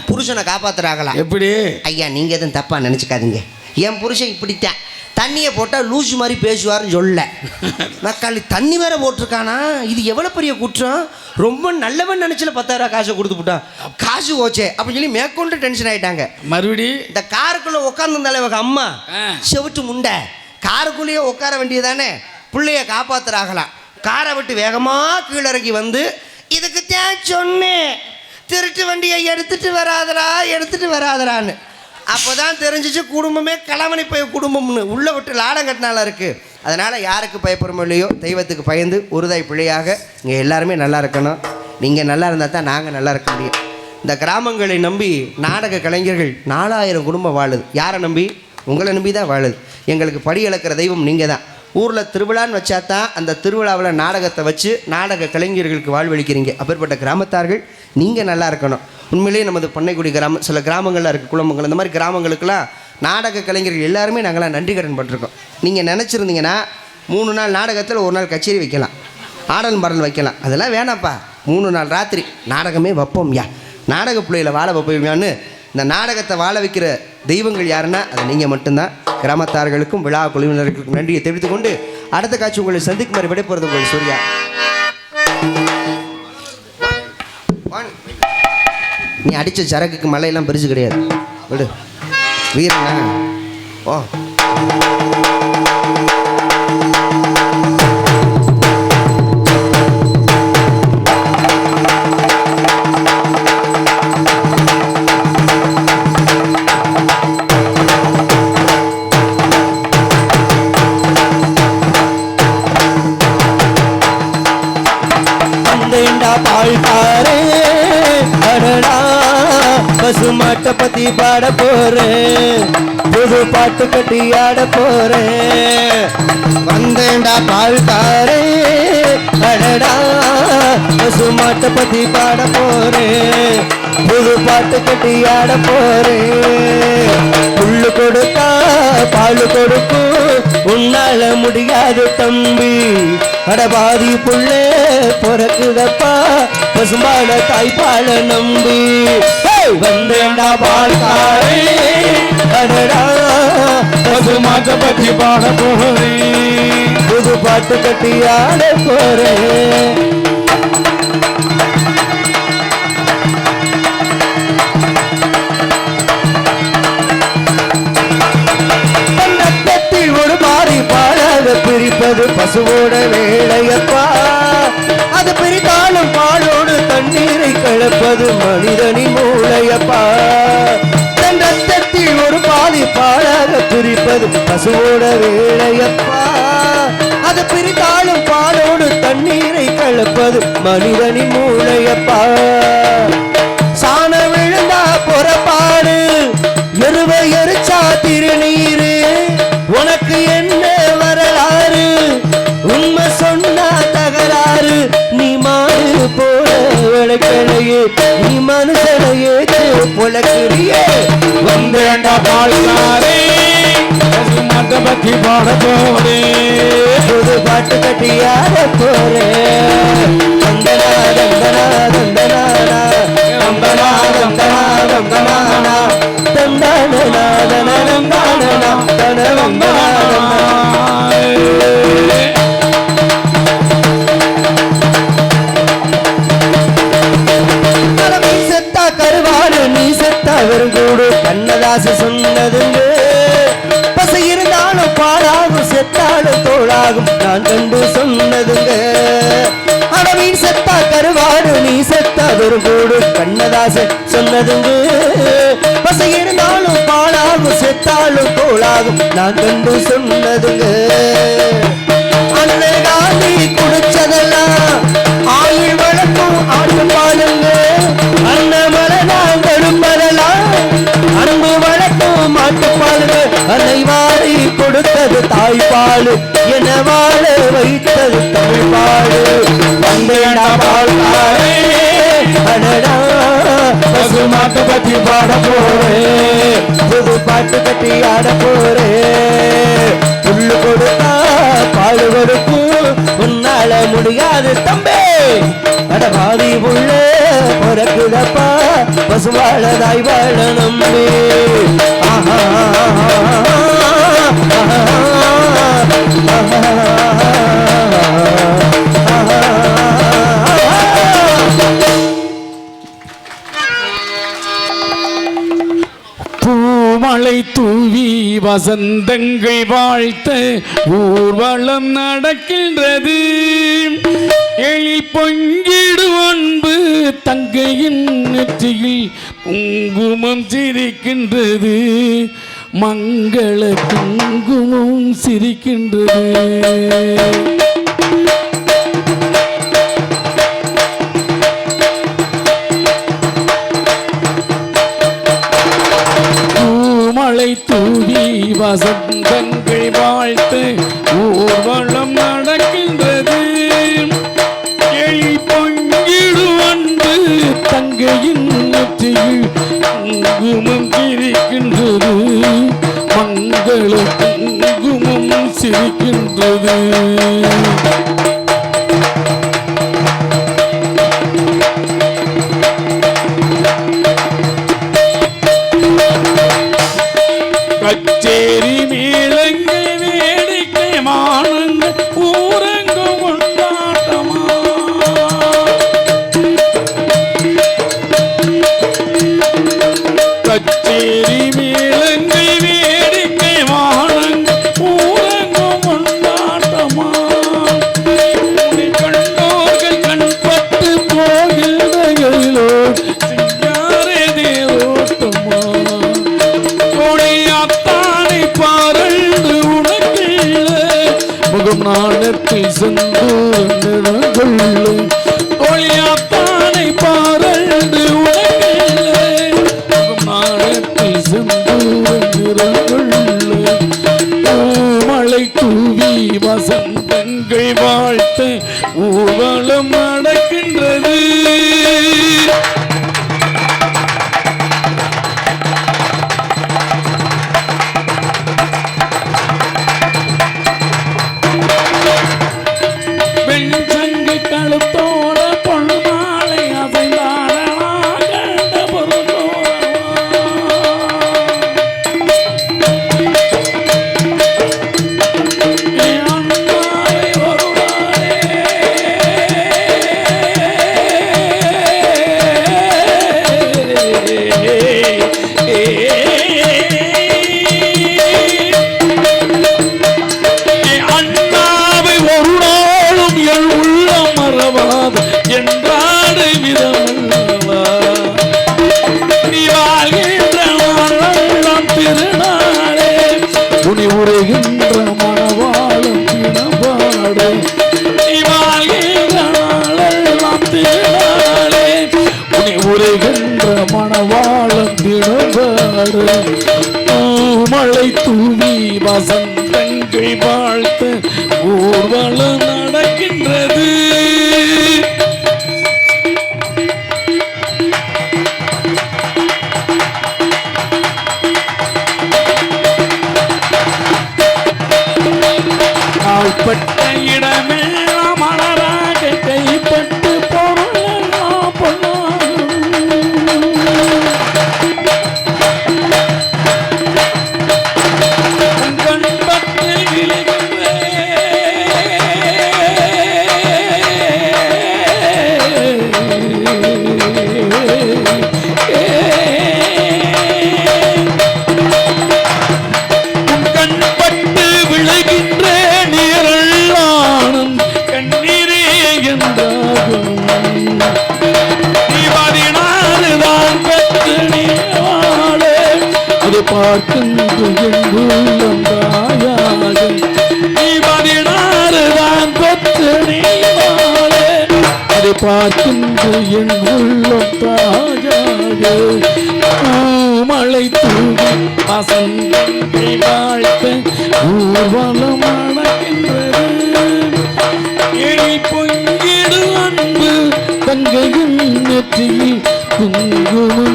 புருஷனை காப்பாற்றுறாங்களா. எப்படி? ஐயா நீங்கள் எதுவும் தப்பாக நினச்சிக்காதீங்க, என் புருஷன் இப்படித்தான், தண்ணியை போட்டால் லூசு மாதிரி பேசுவார்னு சொல்ல, மக்கள் தண்ணி வேற போட்டிருக்கானா, இது எவ்வளோ பெரிய குற்றம், ரொம்ப நல்லவன் நினச்சில 10,000 ரூபா காசை கொடுத்து போட்டான், காசு ஓச்சே அப்படின்னு சொல்லி மேற்கொண்டு டென்ஷன் ஆகிட்டாங்க. மறுபடி இந்த காருக்குள்ளே உட்காந்துருந்தாலே அவங்க அம்மா செவிட்டு முண்டை, காருக்குள்ளேயே உட்கார வேண்டியதானே, பிள்ளைய காப்பாற்றுறாங்களாம். காரை விட்டு வேகமாக கீழே இறங்கி வந்து, இதுக்கு தான் சொன்னேன் திருட்டு வண்டியை எடுத்துட்டு வராதரான்னு அப்போதான் தெரிஞ்சிச்சு குடும்பமே களமணி போய் குடும்பம்னு உள்ளே விட்டு லாடம் கட்டினால இருக்குது. அதனால் யாருக்கு பயப்படுறோமோ இல்லையோ தெய்வத்துக்கு பயந்து ஒருதாய் பிள்ளையாக இங்கே எல்லாருமே நல்லா இருக்கணும். நீங்கள் நல்லா இருந்தால் தான் நாங்கள் நல்லா இருக்க முடியும். இந்த கிராமங்களை நம்பி நாடக கலைஞர்கள் 4000 குடும்பம் வாழுது. யாரை நம்பி? உங்களை நம்பி தான் வாழுது. எங்களுக்கு படி இழக்கிற தெய்வம் நீங்கள் தான். ஊரில் திருவிழான்னு வச்சா தான் அந்த திருவிழாவில் நாடகத்தை வச்சு நாடக கலைஞர்களுக்கு வாழ்வளிக்கிறீங்க. அப்பேற்பட்ட கிராமத்தார்கள் நீங்கள் நல்லா இருக்கணும். உண்மையிலேயே நமது பண்ணைக்குடி கிராமம், சில கிராமங்களில் இருக்க குடும்பங்கள், இந்த மாதிரி கிராமங்களுக்கெல்லாம் நாடக கலைஞர்கள் எல்லாருமே நாங்களாம் நன்றி கடன் பட்டிருக்கோம். நீங்கள் நினச்சிருந்தீங்கன்னா 3 நாள் நாடகத்தில் 1 நாள் கச்சேரி வைக்கலாம், ஆடல் பாடல் வைக்கலாம். அதெல்லாம் வேணாம்ப்பா, 3 நாள் ராத்திரி நாடகமே வைப்போம்யா, நாடக பிள்ளைகளை வாழ வைப்போம்யான்னு இந்த நாடகத்தை வாழ வைக்கிற தெய்வங்கள் யாருன்னா அது நீங்கள் மட்டும்தான். கிராமத்தார்களுக்கும் விழா குழுவினர்களுக்கும் நன்றியை தெரிவித்துக் கொண்டு அடுத்த காட்சி உங்களை சந்திக்குமாறு விடைபெறுவது உங்கள் சூர்யா. நீ அடித்த சரக்குக்கு மழையெல்லாம் பெருசு கிடையாது, விடு வீரண்ணா. ஓ பாழ்காரே அடடா பசுமாட்டை பத்தி பாட போறேன், புது பாட்டு கட்டி ஆட போறேன். வந்தேண்டா பாழ்காரே அடடா பசுமாட்டை பத்தி பாட போறேன், புது பாட்டு கட்டி ஆட போறேன். புல்லு கொடுத்தா பால் கொடுக்கும், உன்னால முடியாது தம்பி, அடபாதி புள்ளே பொறக்குதப்பா பசும்பால தாய்ப்பால நம்பி. வந்தேண்டா பால்காரே அடடா பசுமாட்டை பத்தி பாட போறேன், புது பாட்டு கட்டி ஆட போறேன். ஒரு மாறி பாடாக பிரிப்பது பசுவோட வேலையப்பா, அது பிரித்தாலும் பாலோடு தண்ணீரை கலப்பது மனிதனின் மூளையப்பா. தன் ரத்தத்தில் ஒரு பாதி பாடாக பிரிப்பது பசுவோட வேலையப்பா, அது பிரித்தாலும் பாலோடு தண்ணீரை கலப்பது மனிதனின் மூளையப்பா. சாண விழுந்தா பொறப்பாடு, எருவை எரிச்சா திருநீரு, உனக்கு என்ன வரலாறு, உண்மை சொன்னா தகராறு. நீ மாறு போல விளக்கலையே, நீ மனுஷனையே பொழக்கிறியே. வந்தேண்டா பால்காரே பசுமாட்டை பத்தி பாட போறேன், புது பாட்டு கட்டி ஆட போறேன். வந்தனா தந்தனா தந்தனா வந்தனா தந்தனா தந்தனா தந்தனா தந்தனா தந்தனா. செத்தா கருவாடு நீ செத்தா வெறுங்கூடு கண்ணதாசு சொன்னதுங்க, பசை இருந்தாலும் பாடாகும் செத்தாலும் தோளாகும் நான் கண்டு சொன்னதுங்க. அடவீன் செத்தா கருவாடு நீ செத்தா வெறுங்கூடு கண்ணதாசன் சொன்னதுங்க, பசை இருந்தாலும் பாடாகும் செத்தாலும் தோளாகும் நான் கண்டு சொன்னதுங்க. அண்ணன் காந்தி குடிச்சதெல்லாம் ஆயுள் வழக்கும் ஆண்டு பாருங்க, அண்ணமலை நான் தடுப்பதெல்லாம் அன்பு வழக்கும் மாட்டுப்பாலுங்க. அன்னை வாரி கொடுத்தது தாய்ப்பாலு, என வாழ வைத்தது தமிழ் பாடு. வந்தேடா பால்காரே அடடா பசுமாட்டை பத்தி பாட போறேன், புது பாட்டு கட்டி ஆட போறேன். புல்லு கொடுத்தா பால் கொடுக்கும், உன்னால முடியாது தம்பி, அடபாதி புள்ள பொறக்குதப்பா பசுவாழதாய் வாழ நம்பி. ஆஹா பூமழை தூவி வசந்தங்கள் வாழ்த்த ஊர்வலம் நடக்கின்றது, எழில் பொங்கிடு அன்பு தங்கையின் நெற்றியில் குங்குமம் சிரிக்கின்றது மங்கள குங்குமம் சிரிக்கின்றது மழை தூவி வசந்தங்கள் வாழ்த்து ஊர்வலம் நடக்கின்றது எழில் பொங்கிடு அன்பு தங்கையின் நெற்றியில் குங்குமம் சிரிக்கின்றது மங்கள குங்குமம் சிரிக்கின்றது கச்சேரி மேளங்கள் வேடிக்கை மானங்கள் ஊரங்கும் கொண்டாட்டமா கச்சேரி மேளங்கள் வேடிக்கை மானங்கள் ஊரங்கும் கொண்டாட்டமா கண்டோர்கள் கண்பட்டு போகிறோ சிங்காரே தேரோட்டமா முகம் நாணத்தில் சென்று ஒளியாத்தானை பாரண்டு உலகில்லை முகம் நாணத்தில் சென்று மழை தூவி வசந்தங்கள் வாழ்த்து ஊர்வலம் நடக்கின்றது வெண்சங்கு கழுத்தோட பொன்மாலை அசைந்தாடலாம் கண்ட பொருளோரமா அண்ணாவை ஒரு என்றாடு விதமல்லவா நீ வாழ்கின்ற நாளெல்லாம் திருநாளே உனி உரைகின்ற மனவாளும் தினபாடு நீ வாழ்கின்ற நாளெல்லாம் திருநாளே உனி உரைகின்ற மனவாளும் தினபாடு மழை தூவி வசந்தங்கள் வாழ்த்து ஊர்வலம் நடக்கின்றது பட்ட இடமெல்லாம் மலராக கைப்பட்டு பொருளெல்லாம் கண்பட்டு விழுகின்ற கண்பட்டு விழுகின்ற நீரெல்லாம் கண்ணீரே என்றாகும் நீ பதினாறுதான் பெற்று நீ வாழ அதை பார்க்கின்ற உள்ளம் தாயாக நீ பதினாறுதான் பெற்று நீ வாழ அதை பார்க்கின்ற என் உள்ளம் தாயாக மழை தூவி வசந்தங்கள் வாழ்த்த ஊர்வலம் நடக்கின்றது எழில் பொங்கிடு அன்பு தங்கையின் நெற்றியில் குங்குமம்